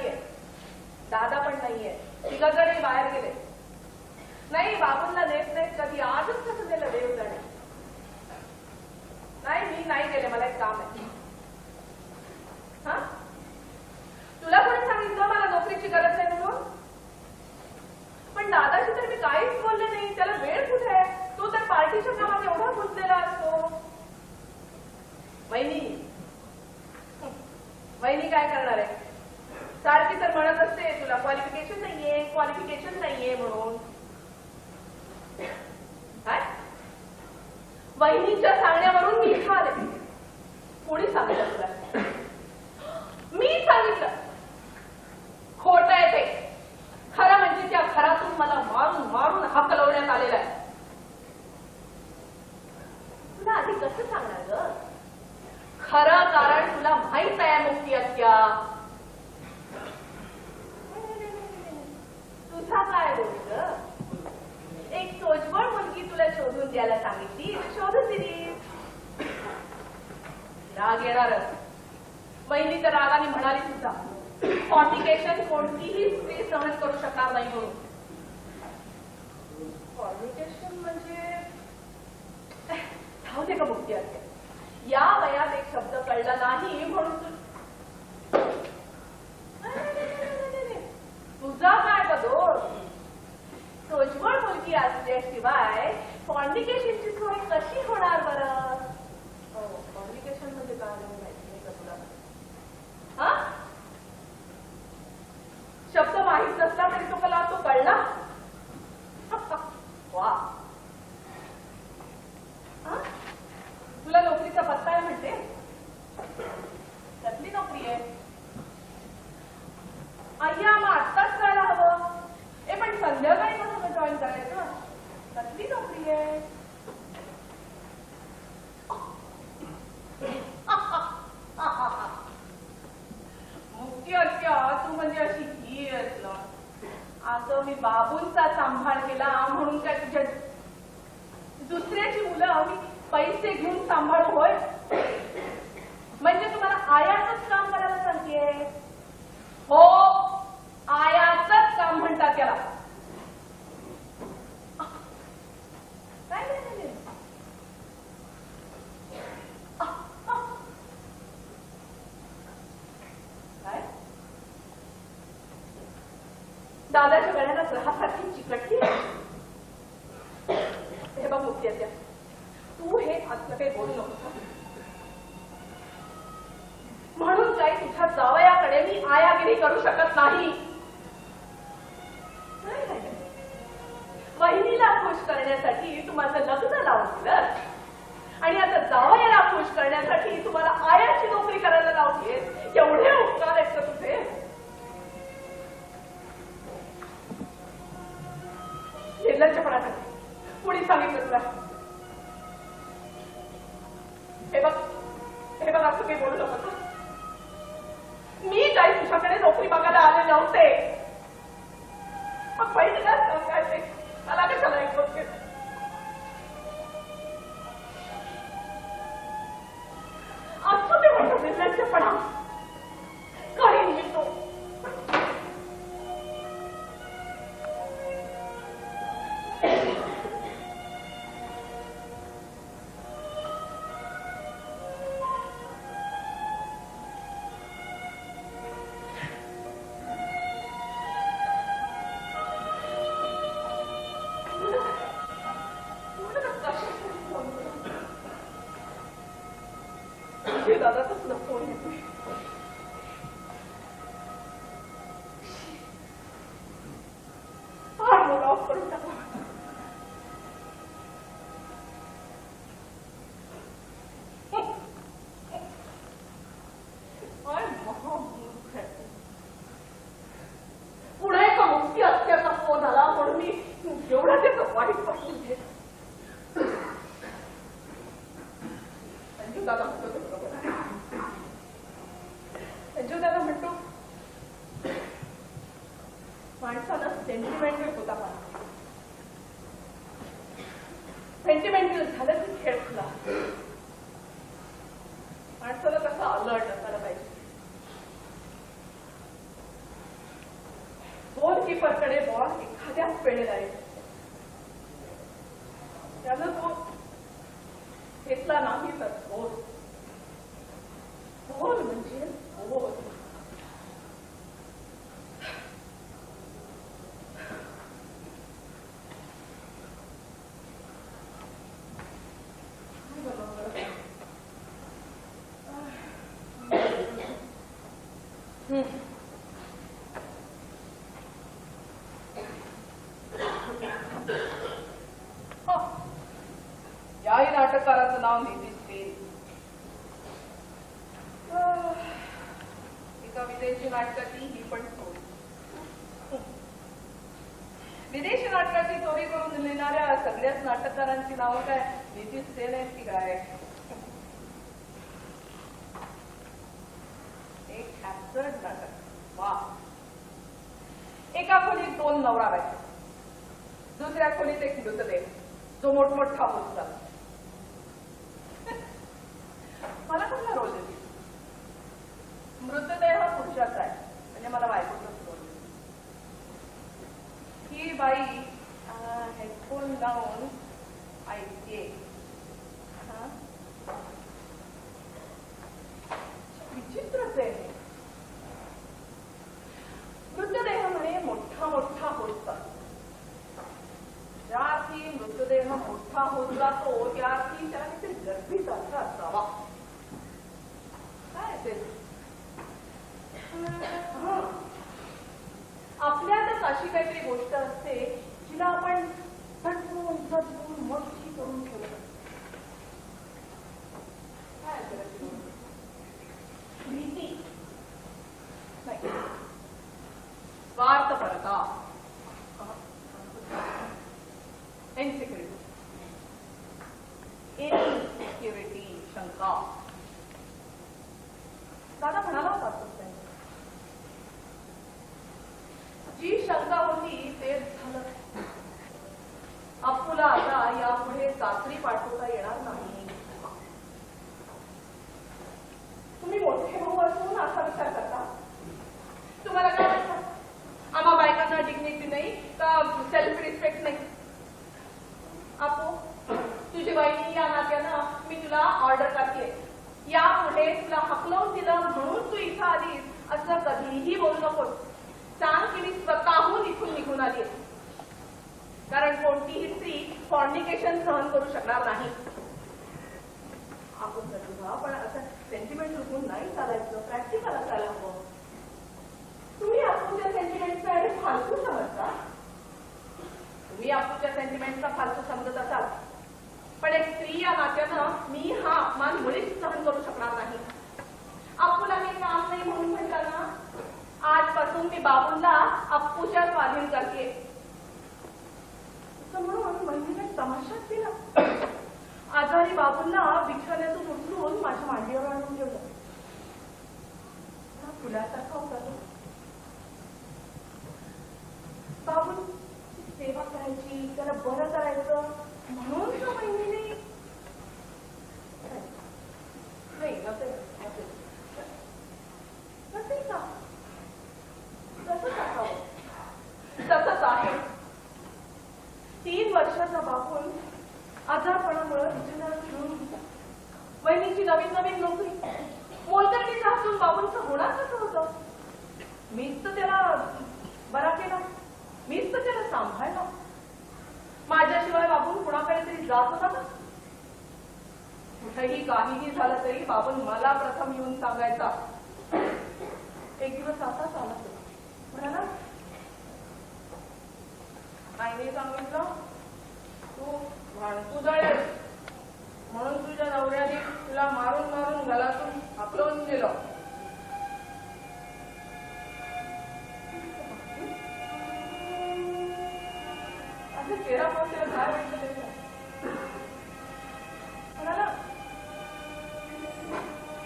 काम आहे. हा, तुला कोणी सांगितलं मला नोकरीची गरज आहे म्हणून? पण दादाशी तर मी काहीच बोलले नाही. त्याला वेळ कुठे आहे? तो तर पार्टीच्या कामात एवढा गुंतलेला असतो. वहिनी काय करणार आहे? सारखी तर म्हणत असते तुला क्वालिफिकेशन नाहीये म्हणून. काय? वहिनीच्या सांगण्यावरून मी इथं आले. कोणी सांगितलं तुला? मी सांगितलं. खोटं आहे ते. खरं म्हणजे त्या घरातून मला मारून मारून हाकलवण्यात आलेला आहे. तुला आधी कसं सांगणार ग? खरं कारण तुला माहित आहे मुक्ती आत्या. तुझा काय बोल ग? एक सोजवळ मुलगी तुला शोधून द्यायला सांगितली, शोधून दिली. राग येणारच. वहिनी तर रागाने म्हणाली सुद्धा फॉर्निकेशन कोणतीही स्त्री सहन करू शकणार नाही म्हणून. फॉर्निकेशन म्हणजे धावते का मुक्ती असते? या वयात एक शब्द कळला नाही म्हणून तुझा काय बदोर? सोजवळ मुलगी असल्याशिवाय फॉर्निकेशनची सोय कशी होणार बरं? फॉर्निकेशन म्हणजे काय माहिती नाही का तुला? हा, शब्द माहीत नसला तरी तो कळला. वा, तुला नोकरीचा पत्ता आहे म्हणते? कसली नोकरी आहे? अय्या, मग आत्ताच करायला हवं. पण संध्याकाळी कसं जॉईन करायचं? कसली नोकरी आहे? मुक्ती आत्या, तू म्हणजे अशी ही आहेस ना. असं मी बाबूंचा सांभाळ केला म्हणून काय तुझ्या दुसऱ्याची मुलं मी पैसे घेऊन सांभाळू होय? म्हणजे तुम्हाला आयाचंच काम करायला सांगतेय? हो, आयाचंच काम म्हणतात त्याला. काय? दादाच्या गळ्याला ग्रहासारखी चिकटली. हे बघ मुक्ती आत्या, तू हे असलं काही बोलू नको. म्हणून काही तुझ्या जावयाकडे मी आयागिरी करू शकत नाही. वहिनीला खुश करण्यासाठी तू माझं लग्न लावून दिलं आणि आता जावयाला खुश करण्यासाठी तुम्हाला आयाची नोकरी करायला लावतेस. एवढे उपकार आहेत का तुझे? निर्लज्जपणासाठी कुणी सांगितलं तुला? हे बघ असं काही बोलू नको. मी काही तुझ्याकडे नोकरी बघायला आले नव्हते. पहिल्याच सांगायचे मला कशाला एक गोष्ट असं ते म्हणतो निर्लज्जपणा. काही मिळतो दादाचाच फोन येतो. फोन ऑफ करून टाकला. पुढे एका मुक्ती आत्याचा फोन आला म्हणून मी एवढा त्याचं वाईट वाटून घेत. दादा म्हणतो माणसाला सेंटिमेंटल होता पाहिजे. सेंटिमेंटल झालं की खेळ खुला. माणसाला कसं अलर्ट असायला पाहिजे. गोलकीपरकडे बॉल एखाद्याच वेळेला आहे. त्यानं तो घेतला नाही तर गोल. याही नाटककाराचं नाव नीतीश सेन. एका विदेशी नाटकाची ही पण चोरी. विदेशी नाटकाची चोरी करून लिहिणाऱ्या सगळ्याच नाटककारांची नावं काय नीतीश सेन आहेत की काय? एक ऍब्सर्ड नाटक. वा. एका खोलीत 2 नवरा बायको, दुसऱ्या खोलीत एक मृतदेह जो मोठमोठा होत झाला. मला कुठला रोल देते? मृतदेह पुरुषाचा आहे म्हणजे मला बायकोचाच रोल. ही बाई हेडफोन लावून ऐकते. विचित्रच आहे. मृतदेह म्हणे मोठा मोठा होत जातो. ज्यार्थी मृतदेह मोठा होत जातो त्यार्थी त्याला किती गर्भीसारखा असावा. काय असेल? आपल्यातच अशी काहीतरी गोष्ट असते जिला आपण सटवून सटवून मोठी करून ठेवतो. काय असेल? भीती नाही, स्वार्थपरता, इनसिक्युरिटी, शंका. दादा म्हणाला होता जी शंका होती तेच झालं. अप्पूला आता यापुढे सासरी पाठवता येणार नाही. तुम्ही मोठे भाऊ असून असा विचार करता? तुम्हाला काय वाटतं? आम्हा बायकांना डिग्निटी नाही का सेल्फ रिस्पेक्ट नाही? अप्पू, तुझी बहिणी या नात्यानं मी तुला ऑर्डर करते. यापुढे तुला हकलवून दिलं म्हणून तू इथं आलीस असं कधीही बोलू नकोस. सांग की मी स्वतःहून इथून निघून आली. कारण कोणतीही स्त्री फॉर्निकेशन सहन करू शकणार नाही. आपण तुझा पण असं सेंटिमेंट रुकून नाही चालायचं, प्रॅक्टिकल असायला हवं. तुम्ही आपूच्या सेंटिमेंटचा फालतू समजता. तुम्ही आपूच्या सेंटिमेंटचा फालतू समजत असाल पण एक स्त्री या नात्यानं मी हा अपमान मुळीच सहन करू शकणार नाही. अप्पूला हे काम नाही म्हणून म्हणता ना, आजपासून मी बाबूंना अप्पूच्या स्वाधीन करते. म्हणून महिने तमाशाच दिला. आजारी बाबूंना बिछाण्यातून उचलून माझ्या मांडीवर आणून ठेवलं. फुलासारखा होता तो. बाबूंची सेवा करायची, त्याला बरं करायचं म्हणून तो महिने नाही नसेल का? तसंच असावं. तसंच आहे. 3 वर्षाचा बापून आजारपणामुळे बिछाण्यावर ठेवून होता. वहिनीची नवीन नवीन नोकरी. मोलकरणीचा हातून बाबूंचं होणार कसं होतं? मीच तर त्याला बरा केला, मीच तर त्याला सांभाळला. माझ्याशिवाय बाबून कुणाकडे तरी जात होता का? कुठेही काहीही झालं तरी बाबून मला प्रथम येऊन सांगायचा. एक दिवस असाच आला तो. म्हणाला, आईने सांगितलं तू भांडतू जळेल म्हणून तुझ्या नवऱ्याने तुला मारून मारून गलातून हाकलवून दिलं. असं चेहरा पाहून त्याला काय वाटलं त्याच्या? म्हणाला,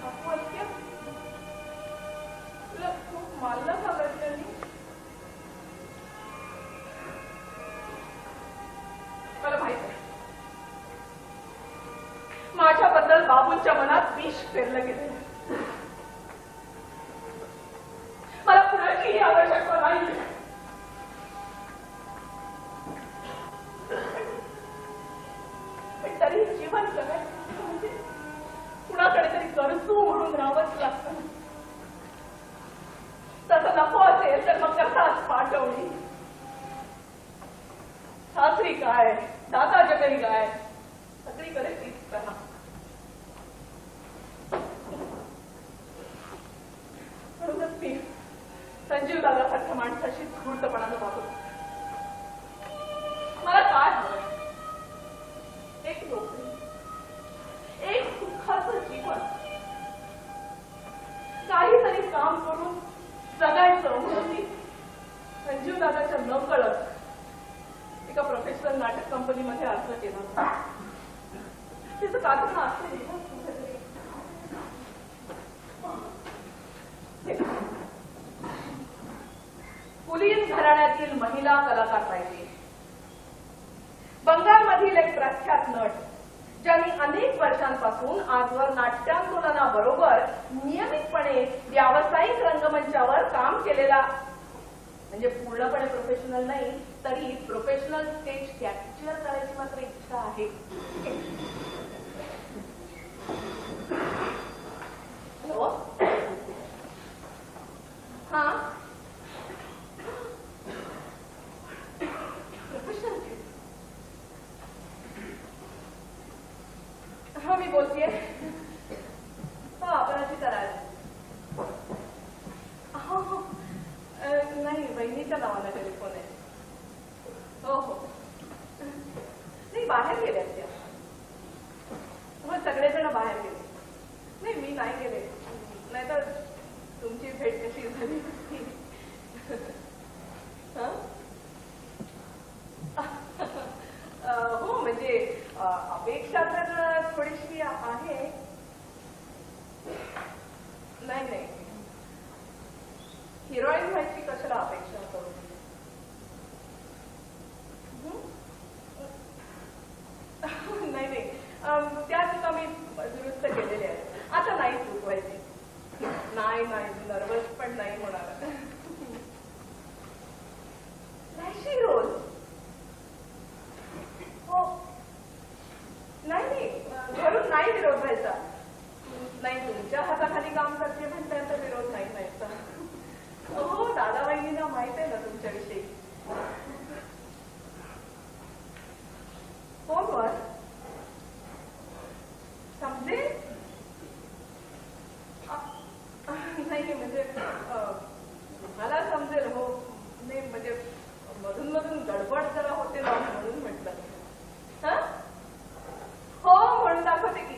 अप्पू ऐक्य तुला खूप मारलं का घरच्यांनी? मला माहित आहे माझ्याबद्दल बाबूंच्या मनात विष पेरलं गेलं. मला कुणाचीही आवश्यकता नाही. पण तरी जीवन जगायचं म्हणजे कुणाकडे तरी गरजू म्हणून राहावंच लागतं. तसं नको असेल तर मग कसाच पाठवली. सासरी काय, दादाच्या घरी काय, सगळीकडे तीच करा. तशी धूर्तपणानं वागत. मला काय हवंय? एक नोकरी, एक सुखाचं जीवन, काहीतरी काम करून जगायचं म्हणून संजीव दादाच्या न कळत एका प्रोफेशनल नाटक कंपनीमध्ये अर्ज केला. त्याचं कारण असं कुलीन घराण्यातील महिला कलाकार पाहिजे. बंगालमधील एक प्रख्यात नट ज्यांनी अनेक वर्षांपासून आजवर नाट्यांदोलनाबरोबर नियमितपणे व्यावसायिक रंगमंचावर काम केलेला, म्हणजे पूर्णपणे प्रोफेशनल नाही तरी प्रोफेशनल स्टेज कॅप्चर करायची मात्र इच्छा आहे. हॅलो, हा हा मी बोलतेय. हो, अपराजिता राज. हो नाही, बहिणीच्या नावाला टेलिफोन आहे. हो हो नाही, बाहेर गेल्या त्या. हो, सगळेजण बाहेर गेले. नाही, मी नाही गेले. नाहीतर तुमची भेट कशी झाली? हो म्हणजे अपेक्षा तर थोडीशी आहे. नाही नाही, हिरोईन व्हायची कशाला अपेक्षा करू? नाही नाही, त्या चुका मी दुरुस्त केलेल्या आहेत. आता नाही चूक व्हायची. नाही नाही, नर्वस पण नाही होणार. नाही रोज. हो नाही नाही, घरून नाही विरोध व्हायचा. नाही, तुमच्या हाताखाली काम करते म्हणता विरोध नाही व्हायचा. हो, दादा वहिनींना माहित आहे ना तुमच्याविषयी. फोनवर समजेल? नाही म्हणजे मला समजेल. हो नाही म्हणजे मधून मधून गडबड जरा होते ना म्हणून म्हटलं. हा हो, म्हणून दाखवते की.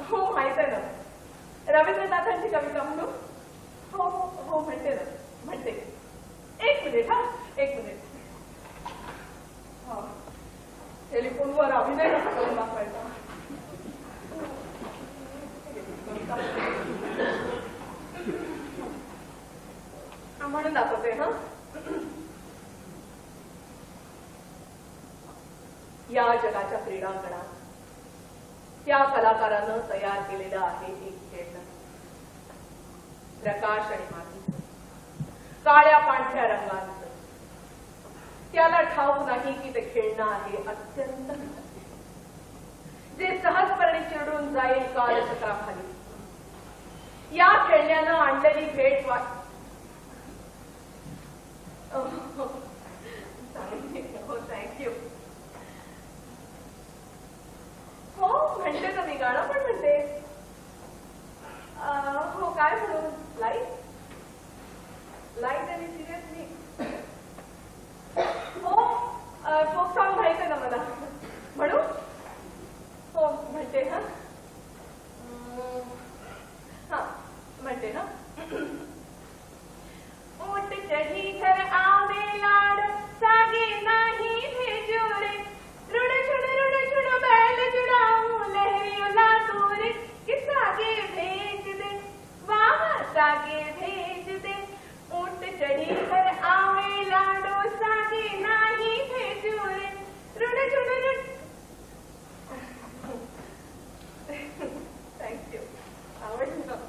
हो माहित आहे ना, रवींद्रनाथांची कविता म्हणू. हो हो हो म्हणते ना, म्हणते. एक मिनिट, हा एक मिनिट. हा, टेलिफोनवर अभिनय कसा करून दाखवायचा म्हणून दाखवते. हा, या जगाच्या क्रीडांगणात त्या कलाकारानं तयार केलेलं आहे एक खेळणं. प्रकाश आणि माती, काळ्या पांढऱ्या रंगांचं. त्याला ठाऊक नाही की ते खेळणं आहे अत्यंत जे सहजपणे चिरडून जाईल कालचक्राखाली. या खेळण्यानं आणलेली भेट हो थँक्यू. हो म्हणते तर मी गाणं पण म्हणते. हो काय म्हणू? लाईट लाईट आणि सिरियसली. हो फोक सॉंग माहिती आहे ना मला. म्हणू? हो म्हणते. हा हा म्हणते ना. ऊट चढ़ी घर आवे लाड सागे नाही भेजोरे रुड़ छुड़ बैल जुड़ाऊं लहरी उला तोरे कि सागे भेज दे वाह सागे भेज दे. ऊट चढ़ी घर आवे लाडो सागे नाही भेजोरे रुड़ छुड़. थँक्यू, आवडलं.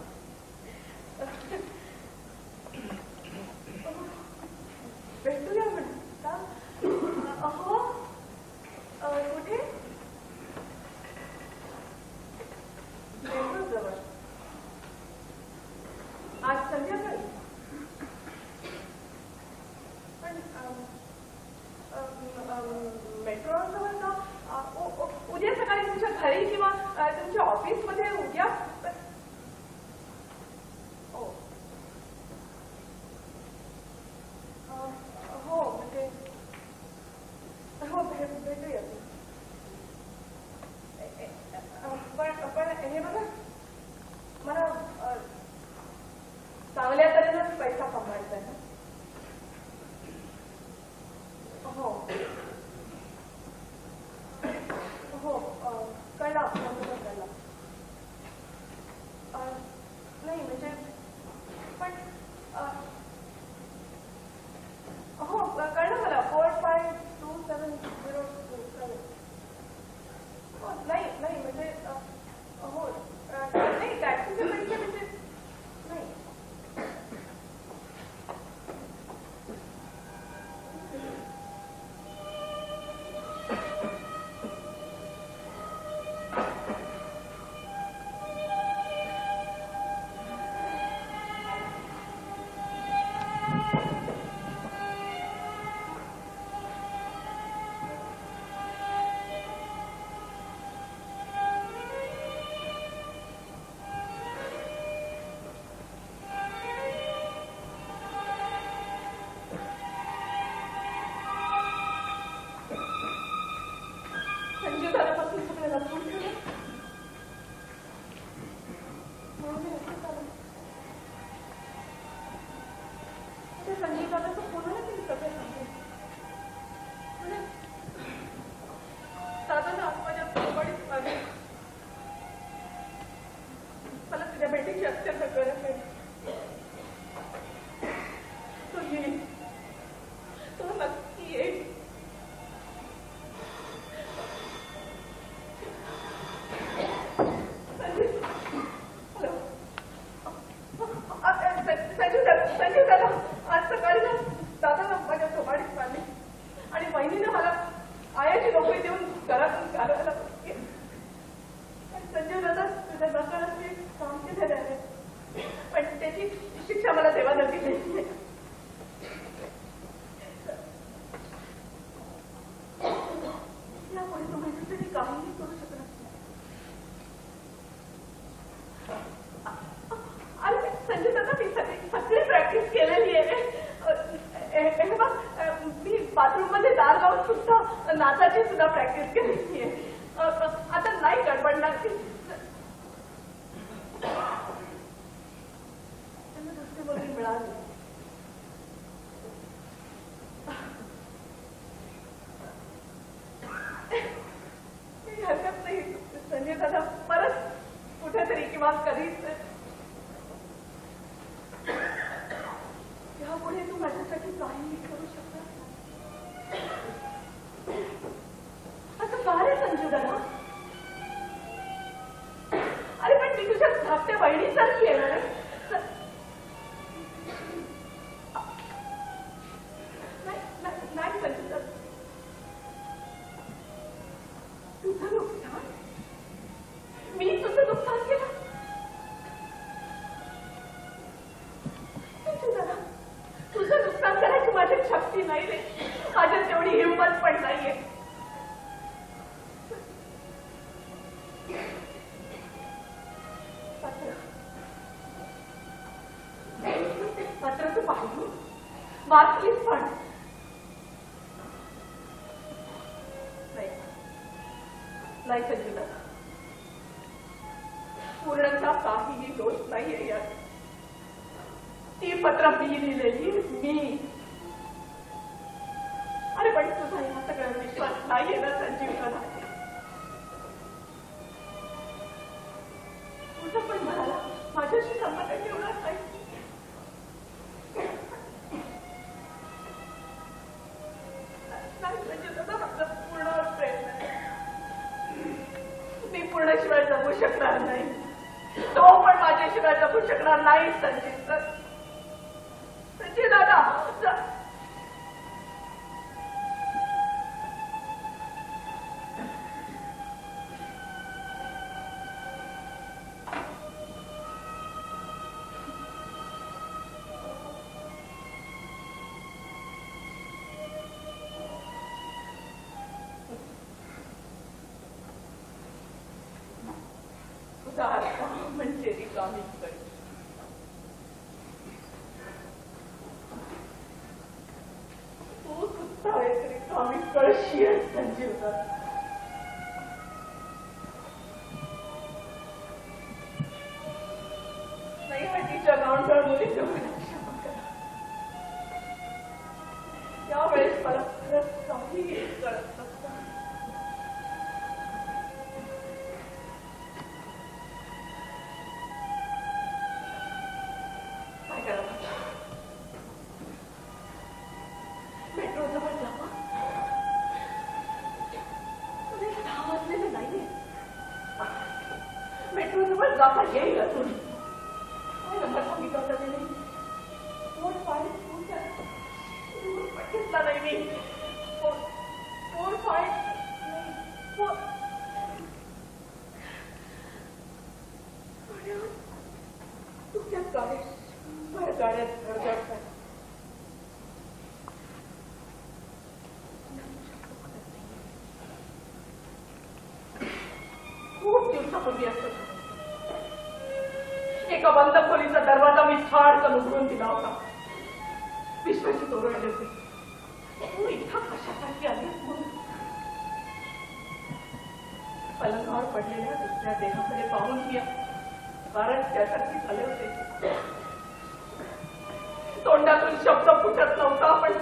भेटूया म्हणता. हो कुठे? मेट्रो जवळ. आज संध्याकाळी. पण मेट्रो जवळ का? उद्या सकाळी तुमच्या घरी किंवा तुमच्या ऑफिसमध्ये उद्या. नाचाची सुद्धा प्रॅक्टिस केली आहे. आता नाही गडबडणार ती. त्यांना दुसरी मुलगी मिळाली. हरकत नाही संजय दादा, परत कुठेतरी किंवा कधीच यापुढे तू माझ्यासाठी काहीही करू शकता. असं का रे संजू दादा? अरे पण मी तुझ्या धाकट्या बहिणीसारखी आहे ना. नाही संजू दादा, तुझं नुकसान? मी तुझं नुकसान केलं? संजू दादा, तुझं नुकसान करायची माझ्यात शक्ती नाही रे. माझ्यात तेवढी हिंमत पण नाहीये. पत्र तू पाहिली, वाचलीस पण नाही संजू दादा, पूर्णतः काहीही दोष नाहीये यात. ती पत्र मी लिहिलेली, मी. अरे पण तुझा ह्या सगळ्या विश्वास नाहीये ना संजीव दादा? तुझं पण म्हणाला माझ्याशी संबंध ठेवणार नाही. संजू दादा, माझा पूर्ण प्रयत्न आहे. मी पूर्णशिवाय जगू शकणार नाही. तो पण माझ्याशिवाय जगू शकणार नाही संजय. संजय दादा, म्हणजे रिकामी कळ. तू सुद्धा एक रिकामी कळशी आहे संजीव दादा. नाही हट्टीच्या गावंढळ मुली तेवढी क्षमा करा. यावेळेस मला खरंच काहीही कळत नसतं. मेट्रो जवळ जावा. तुझे 6 वाजलेले नाहीये. मेट्रो जवळ जाता येईल अजून. काय नंबर सांगितला होता त्याने? 452 घेतला नाही मी. 45 तुझ्याच गाड्यात धडधडतात. खूप दिवसापूर्वी असं एका बंद खोलीचा दरवाजा मी फाडकन उघडून दिला होता. विश्वाची ओरडले होते, तू इथं कशासाठी आलीस म्हणून. पलंगावर पडलेल्या दुसऱ्या देहाकडे पाहून मी कारण त्यासाठी झाले होते. तोंडातून शब्द फुटत नव्हता, पण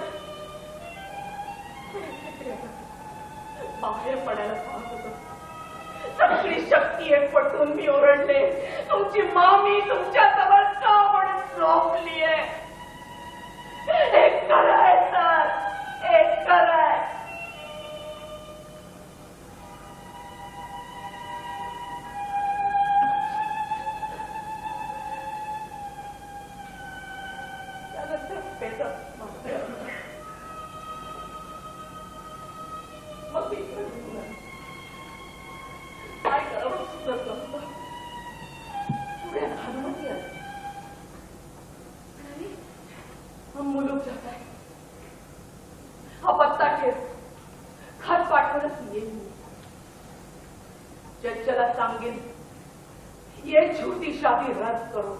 बाहेर पडायला पाहत होतो. सगळी शक्ती एकवटून मी ओरडले, तुमची मामी तुमच्या जवळ का म्हणून झोपलीये? एक खरंय सर, एक खरंय. त्यानंतर पेटत मग काय करावं सुचत नव्हतं. पुढे भानुमती आली. हम मुलूक जात आहे. हा पत्ता ठेव, खत पाठवूनच येईल. जज्जाला सांगेन ये झूठी शादी रद्द करो.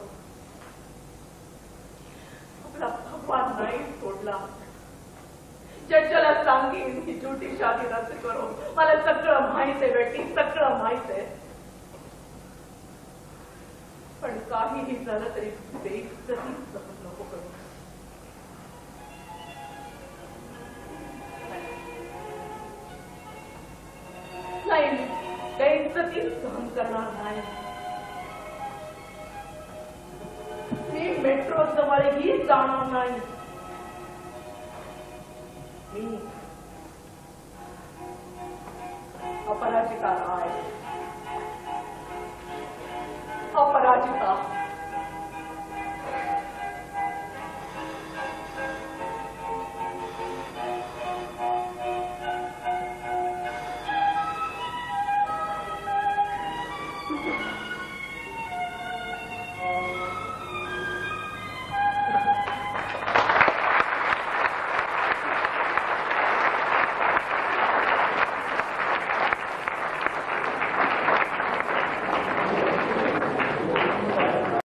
आपला भगवान नाही सोडला. जड्जला सांगेन ही झुटी शादी रद्द करो. मला सगळं माहित आहे बेटी, सगळं माहित आहे. पण काहीही झालं तरी बेइज्जती सहन नको करू. नाही, बेइज्जती सहन करणार नाही. मी मेट्रो जवळही जाणार नाही. मी अपराजिता